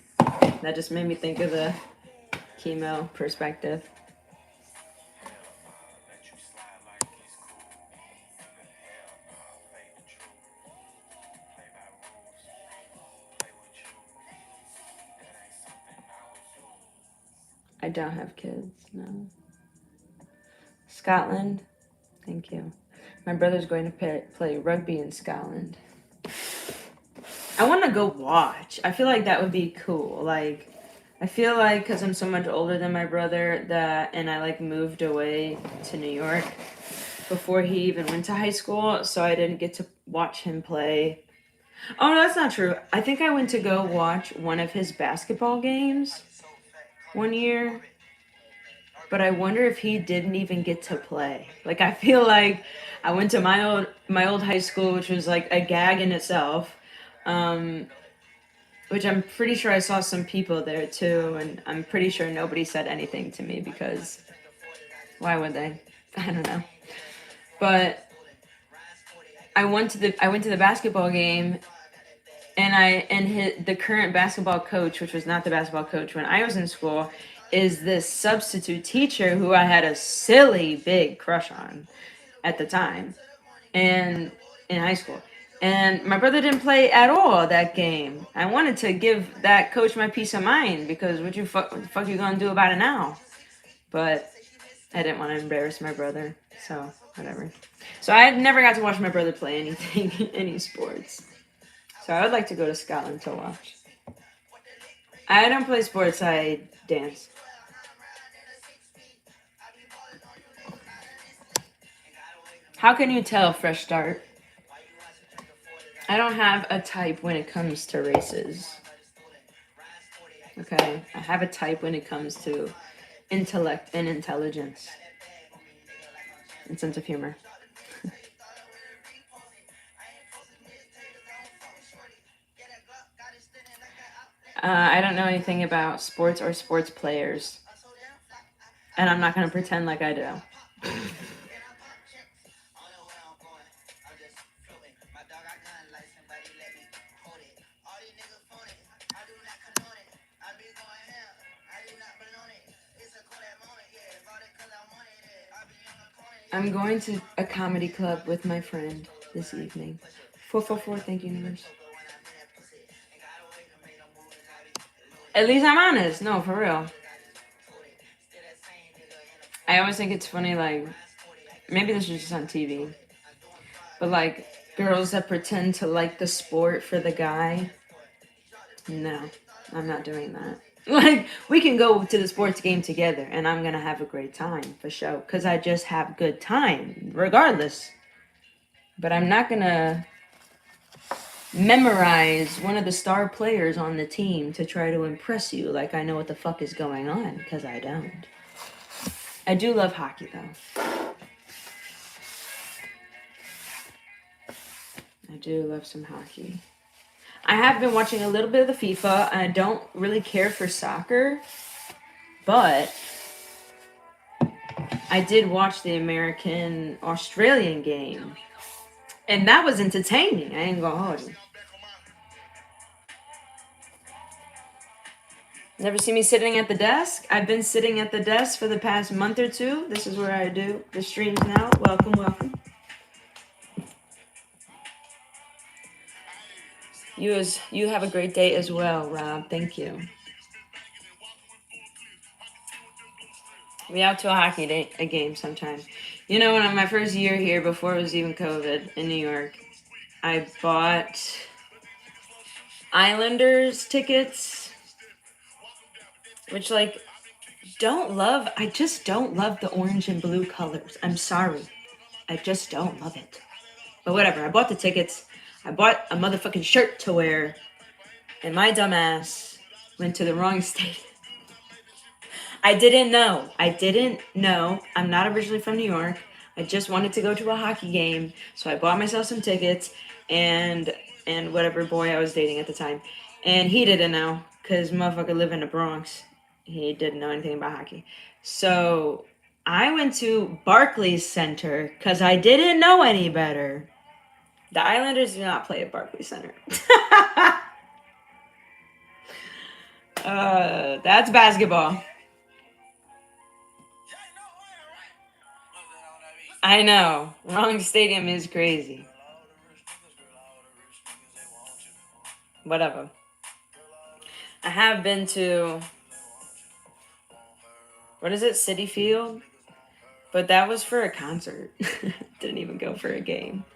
That just made me think of the chemo perspective. I don't have kids, no. Scotland, thank you. My brother's going to play rugby in Scotland. I want to go watch. I feel like that would be cool. Like, I feel like because I'm so much older than my brother and I like moved away to New York before he even went to high school, so I didn't get to watch him play. Oh no, that's not true. I think I went to go watch one of his basketball games one year, but I wonder if he didn't even get to play. Like, I feel like I went to my old high school, which was like a gag in itself. Which I'm pretty sure I saw some people there too, and I'm pretty sure nobody said anything to me because why would they? I don't know. But I went to the basketball game, and the current basketball coach, which was not the basketball coach when I was in school, is this substitute teacher who I had a silly big crush on at the time, and in high school. And my brother didn't play at all that game. I wanted to give that coach my peace of mind because what the fuck you gonna do about it now? But I didn't want to embarrass my brother, so whatever. So I never got to watch my brother play anything, any sports. So I would like to go to Scotland to watch. I don't play sports, I dance. How can you tell? Fresh start. I don't have a type when it comes to races. Okay, I have a type when it comes to intellect and intelligence and sense of humor. I don't know anything about sports or sports players, and I'm not going to pretend like I do. I'm going to a comedy club with my friend this evening. 444, thank you, universe. At least I'm honest. No, for real. I always think it's funny, like, maybe this is just on TV, but like, girls that pretend to like the sport for the guy. No, I'm not doing that. Like, we can go to the sports game together and I'm gonna have a great time for sure, because I just have good time regardless. But I'm not gonna memorize one of the star players on the team to try to impress you like I know what the fuck is going on, because I don't. I do love hockey though. I do love some hockey. I have been watching a little bit of the FIFA. I don't really care for soccer, but I did watch the American-Australian game, and that was entertaining. I ain't gonna hold you. Never see me sitting at the desk? I've been sitting at the desk for the past month or two. This is where I do the streams now. Welcome, welcome. You have a great day as well, Rob. Thank you. We out to a game sometime. You know, when my first year here, before it was even COVID in New York, I bought Islanders tickets, which like I just don't love the orange and blue colors. I'm sorry. I just don't love it. But whatever, I bought the tickets. I bought a motherfucking shirt to wear, and my dumbass went to the wrong state. I didn't know. I'm not originally from New York. I just wanted to go to a hockey game, so I bought myself some tickets and whatever boy I was dating at the time. And he didn't know, because motherfucker live in the Bronx. He didn't know anything about hockey. So I went to Barclays Center because I didn't know any better. The Islanders do not play at Barclays Center. That's basketball. I know. Wrong stadium is crazy. Whatever. I have been to, what is it, Citi Field? But that was for a concert. Didn't even go for a game.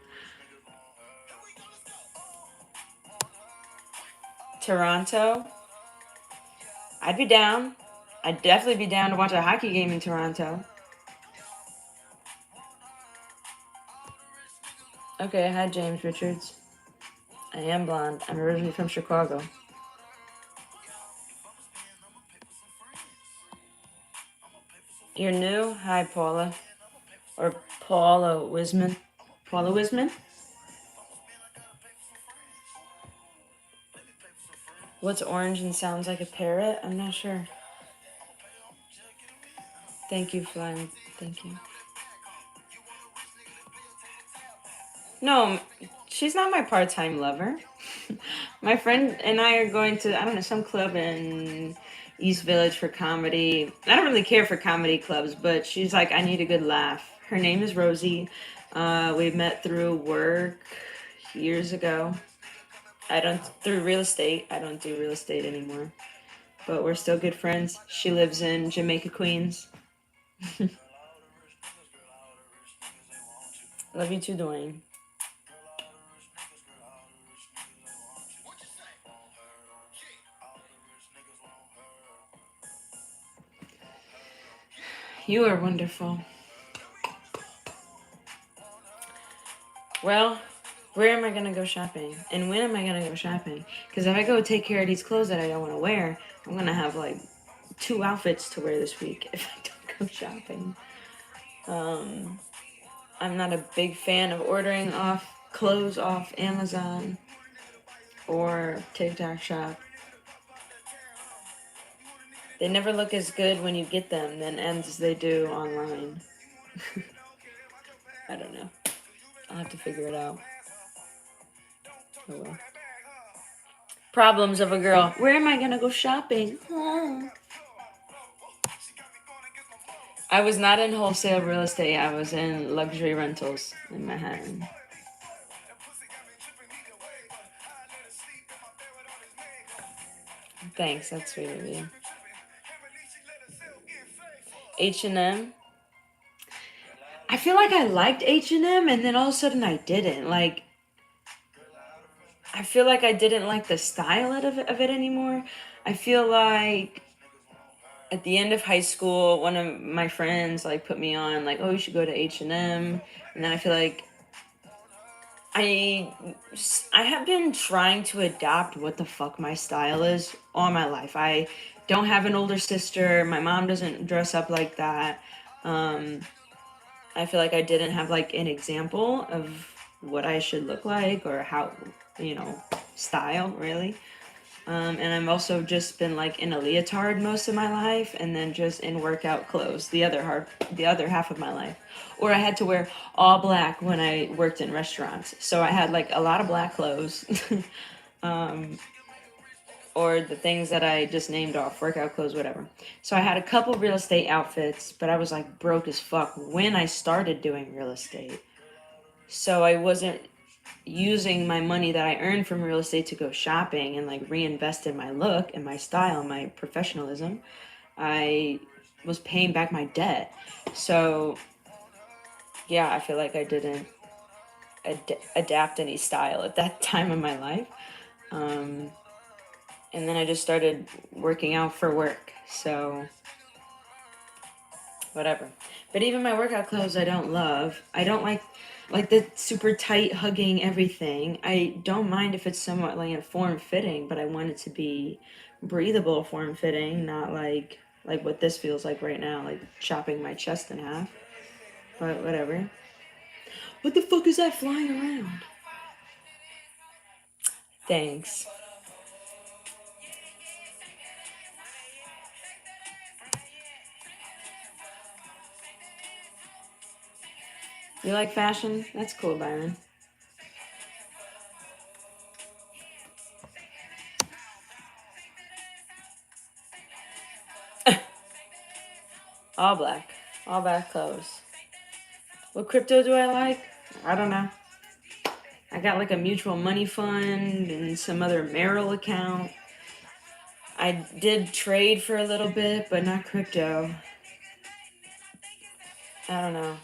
Toronto. I'd be down. I'd definitely be down to watch a hockey game in Toronto. Okay, hi James Richards. I am blonde. I'm originally from Chicago. You're new? Hi, Paula. Or Paula Wisman. Paula Wisman? What's orange and sounds like a parrot? I'm not sure. Thank you, Flying. Thank you. No, she's not my part-time lover. My friend and I are going to, I don't know, some club in East Village for comedy. I don't really care for comedy clubs, but she's like, I need a good laugh. Her name is Rosie. We met through work years ago. Through real estate. I don't do real estate anymore. But we're still good friends. She lives in Jamaica, Queens. Love you too, Dwayne. You are wonderful. Well, where am I going to go shopping? And when am I going to go shopping? Because if I go take care of these clothes that I don't want to wear, I'm going to have like 2 outfits to wear this week if I don't go shopping. I'm not a big fan of ordering clothes off Amazon or TikTok Shop. They never look as good when you get them than as they do online. I don't know. I'll have to figure it out. Oh well. Problems of a girl. Where am I gonna go shopping? I was not in wholesale real estate. I was in luxury rentals in Manhattan. Thanks, that's sweet of you. H&M. I feel like I liked H&M and then all of a sudden I didn't. Like, I feel like I didn't like the style of it anymore. I feel like at the end of high school, one of my friends like put me on like, oh, you should go to H&M. And then I feel like I have been trying to adopt what the fuck my style is all my life. I don't have an older sister. My mom doesn't dress up like that. I feel like I didn't have like an example of what I should look like or how, style really. And I've also just been like in a leotard most of my life and then just in workout clothes the other half of my life. Or I had to wear all black when I worked in restaurants. So I had like a lot of black clothes. Or the things that I just named off, workout clothes, whatever. So I had a couple real estate outfits, but I was like broke as fuck when I started doing real estate. So I wasn't using my money that I earned from real estate to go shopping and like reinvest in my look and my style, my professionalism. I was paying back my debt. So yeah, I feel like I didn't adapt any style at that time in my life. And then I just started working out for work. So whatever. But even my workout clothes I don't love. I don't like the super tight hugging everything. I don't mind if it's somewhat like a form fitting, but I want it to be breathable form fitting, not like what this feels like right now, like chopping my chest in half. But whatever. What the fuck is that flying around? Thanks. You like fashion? That's cool, Byron. All black. All black clothes. What crypto do I like? I don't know. I got like a mutual money fund and some other Merrill account. I did trade for a little bit, but not crypto. I don't know.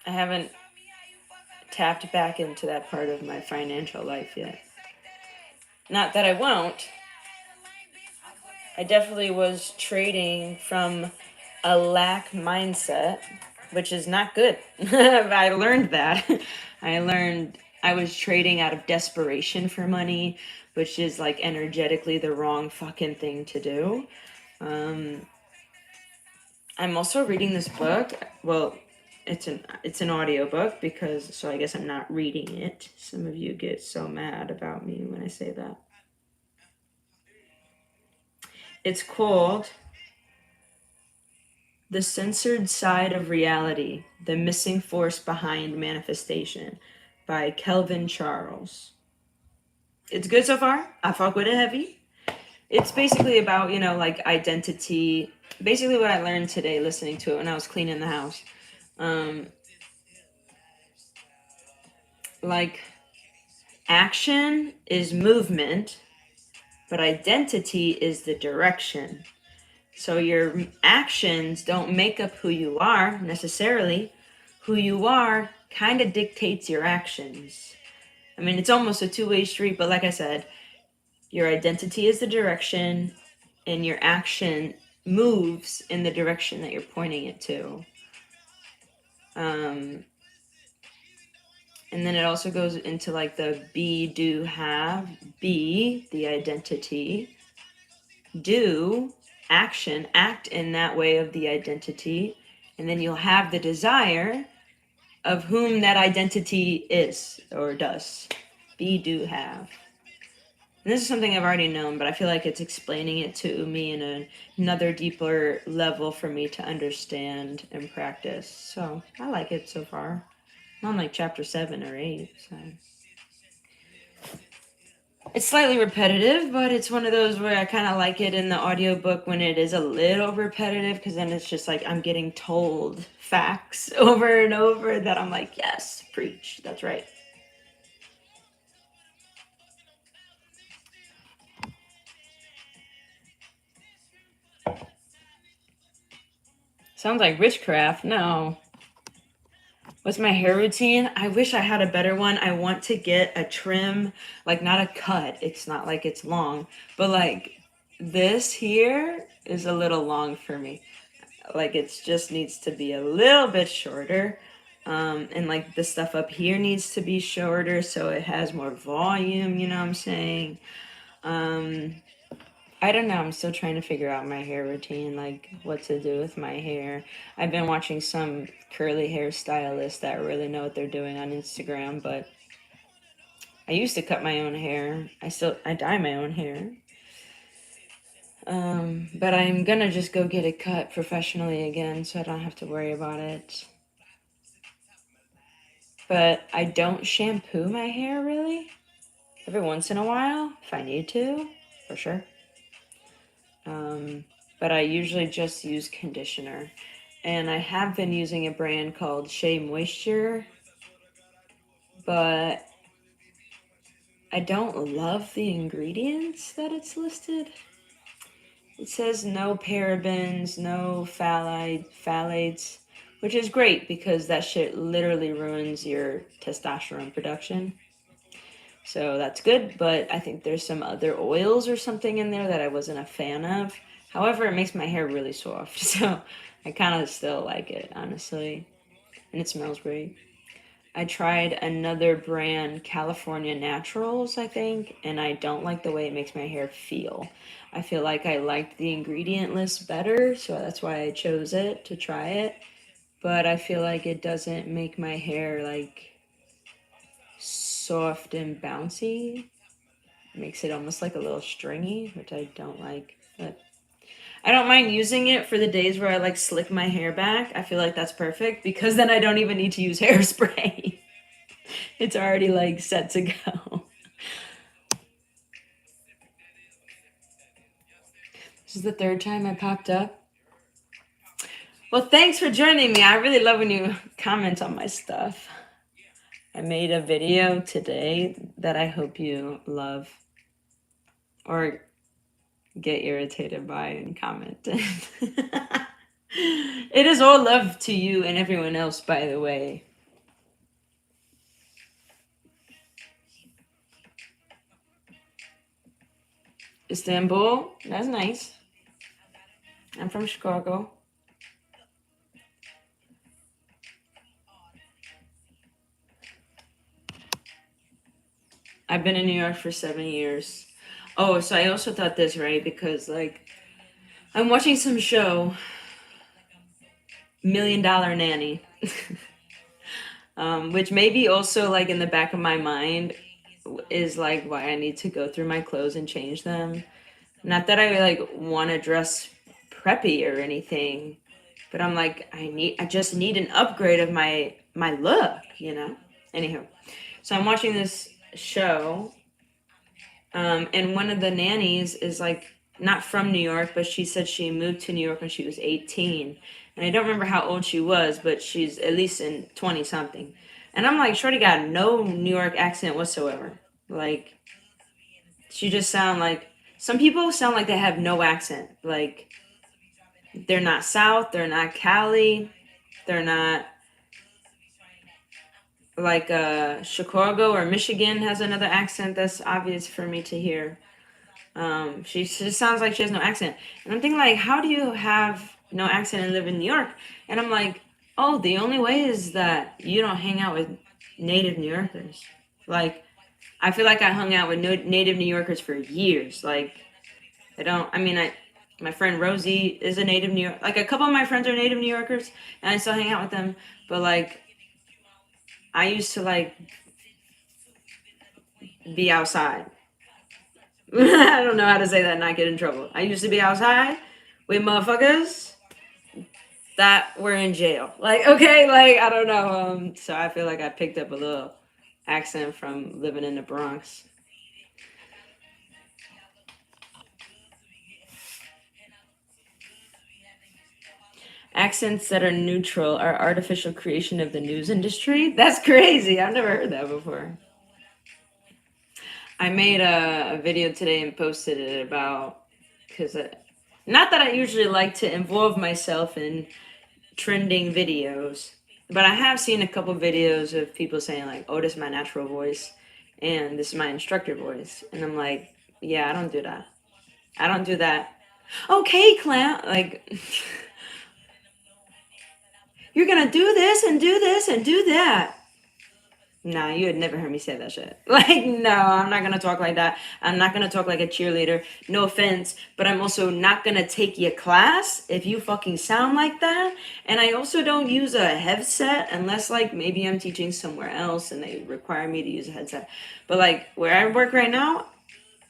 I haven't tapped back into that part of my financial life yet. Not that I won't. I definitely was trading from a lack mindset, which is not good. I learned that. I was trading out of desperation for money, which is like energetically the wrong fucking thing to do. I'm also reading this book. Well, it's an audiobook because so I guess I'm not reading it. Some of you get so mad about me when I say that. It's called The Censored Side of Reality: The Missing Force Behind Manifestation by Kelvin Charles. It's good so far. I fuck with it heavy. It's basically about, like identity. Basically what I learned today listening to it when I was cleaning the house. Like action is movement, but identity is the direction. So your actions don't make up who you are necessarily. Who you are kind of dictates your actions. I mean, it's almost a two-way street, but like I said, your identity is the direction and your action moves in the direction that you're pointing it to. And then it also goes into like the be, do, have. Be, the identity. Do, action, act in that way of the identity. And then you'll have the desire of whom that identity is or does. Be, do, have. And this is something I've already known, but I feel like it's explaining it to me in another deeper level for me to understand and practice. So I like it so far. I'm on like chapter 7 or 8, so it's slightly repetitive, but it's one of those where I kind of like it in the audiobook when it is a little repetitive, because then it's just like I'm getting told facts over and over that I'm like, yes, preach, that's right. Sounds like witchcraft. No. What's my hair routine? I wish I had a better one. I want to get a trim, like not a cut. It's not like it's long, but like this here is a little long for me. Like it just needs to be a little bit shorter. And like the stuff up here needs to be shorter so it has more volume, you know what I'm saying? I don't know. I'm still trying to figure out my hair routine, like what to do with my hair. I've been watching some curly hair stylists that really know what they're doing on Instagram, but I used to cut my own hair. I dye my own hair. But I'm gonna just go get it cut professionally again so I don't have to worry about it. But I don't shampoo my hair really. Every once in a while, if I need to, for sure. But I usually just use conditioner. And I have been using a brand called Shea Moisture, but I don't love the ingredients that it's listed. It says no parabens, no phthalates, which is great because that shit literally ruins your testosterone production. So that's good, but I think there's some other oils or something in there that I wasn't a fan of. However, it makes my hair really soft, so I kind of still like it, honestly. And it smells great. I tried another brand, California Naturals, I think, and I don't like the way it makes my hair feel. I feel like I liked the ingredient list better, so that's why I chose it to try it. But I feel like it doesn't make my hair like soft and bouncy. It makes it almost like a little stringy, which I don't like. But I don't mind using it for the days where I like slick my hair back. I feel like that's perfect because then I don't even need to use hairspray. It's already like set to go. This is the third time I popped up. Well, thanks for joining me. I really love when you comment on my stuff. I made a video today that I hope you love or get irritated by and comment. It is all love to you and everyone else, by the way. Istanbul, that's nice. I'm from Chicago. I've been in New York for 7 years. Oh, so I also thought this, right? Because like I'm watching some show, $1 Million Nanny, which maybe also like in the back of my mind is like why I need to go through my clothes and change them. Not that I like want to dress preppy or anything, but I'm like I just need an upgrade of my look, you know. Anyhow, so I'm watching this show, and one of the nannies is like not from New York, but she said she moved to New York when she was 18, and I don't remember how old she was, but she's at least in 20 something. And I'm like, shorty got no New York accent whatsoever. Like, she just sound like some people sound like they have no accent. Like, they're not South, they're not Cali, they're not like Chicago or Michigan has another accent that's obvious for me to hear. She just sounds like she has no accent. And I'm thinking like, how do you have no accent and live in New York? And I'm like, oh, the only way is that you don't hang out with native New Yorkers. Like, I feel like I hung out with native New Yorkers for years. Like, my friend Rosie is a native New York. Like, a couple of my friends are native New Yorkers, and I still hang out with them. But like, I used to like be outside. I don't know how to say that and not get in trouble. I used to be outside with motherfuckers that were in jail. Like, okay, like, I don't know. So I feel like I picked up a little accent from living in the Bronx. Accents that are neutral are artificial creation of the news industry. That's crazy. I've never heard that before. I made a video today and posted it about, because not that I usually like to involve myself in trending videos, but I have seen a couple videos of people saying like, oh, this is my natural voice and this is my instructor voice. And I'm like, yeah, I don't do that. I don't do that. Okay, clown. Like, you're going to do this and do this and do that. Nah, you would never hear me say that shit. Like, no, I'm not going to talk like that. I'm not going to talk like a cheerleader. No offense, but I'm also not going to take your class if you fucking sound like that. And I also don't use a headset unless, like, maybe I'm teaching somewhere else and they require me to use a headset. But, like, where I work right now,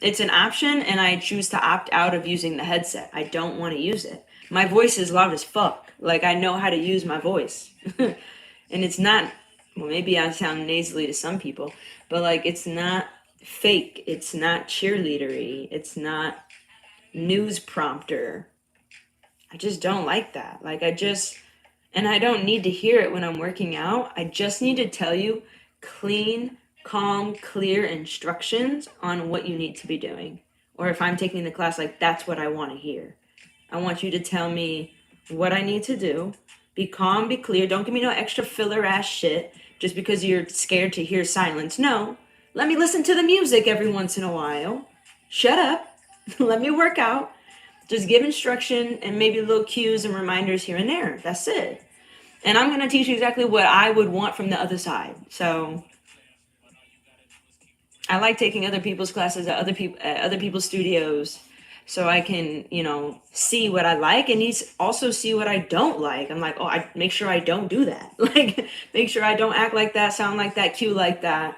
it's an option and I choose to opt out of using the headset. I don't want to use it. My voice is loud as fuck. Like, I know how to use my voice. And it's not... Well, maybe I sound nasally to some people, but like it's not fake. It's not cheerleadery. It's not news prompter. I just don't like that. Like and I don't need to hear it when I'm working out. I just need to tell you clean, calm, clear instructions on what you need to be doing. Or if I'm taking the class, like that's what I want to hear. I want you to tell me what I need to do. Be calm, be clear. Don't give me no extra filler ass shit just because you're scared to hear silence. No, let me listen to the music every once in a while. Shut up. Let me work out. Just give instruction and maybe little cues and reminders here and there. That's it. And I'm going to teach you exactly what I would want from the other side. So I like taking other people's classes at other people's studios, so I can, see what I like and also see what I don't like. I'm like, oh, I make sure I don't do that. Like, make sure I don't act like that, sound like that, cue like that,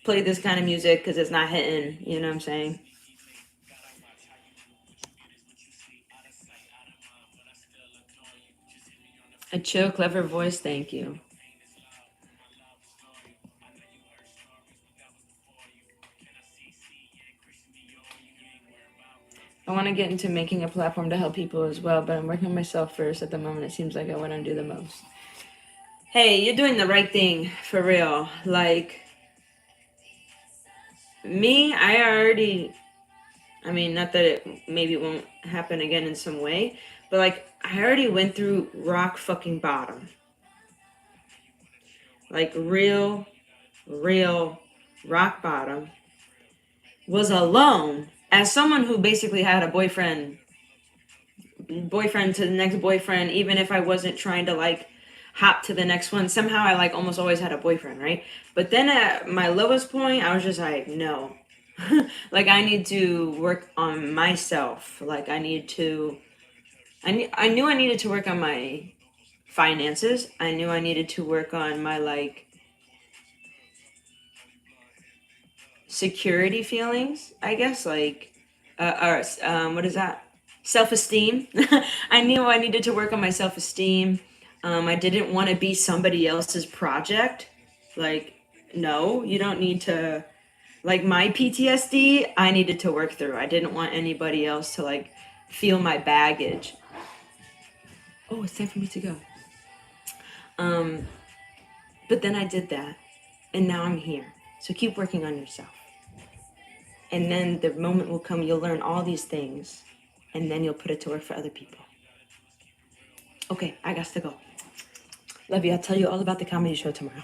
play this kind of music because it's not hitting. You know what I'm saying? A chill, clever voice, thank you. I want to get into making a platform to help people as well, but I'm working on myself first. At the moment, it seems like I want to do the most. Hey, you're doing the right thing, for real. Like, me, I mean, not that it maybe won't happen again in some way, but like, I already went through rock fucking bottom. Like, real rock bottom. Was alone as someone who basically had a boyfriend to the next boyfriend, even if I wasn't trying to like hop to the next one. Somehow I like almost always had a boyfriend, right? But then at my lowest point, I was just like, no. Like I need to work on myself. Like I knew I needed to work on my finances. I knew I needed to work on my like security feelings, I guess, like what is that? Self-esteem. I knew I needed to work on my self-esteem. I didn't want to be somebody else's project. Like, no, you don't need to. Like my PTSD, I needed to work through. I didn't want anybody else to like feel my baggage. Oh, it's time for me to go. But then I did that, and now I'm here. So keep working on yourself. And then the moment will come, you'll learn all these things, and then you'll put it to work for other people. Okay, I got to go. Love you. I'll tell you all about the comedy show tomorrow.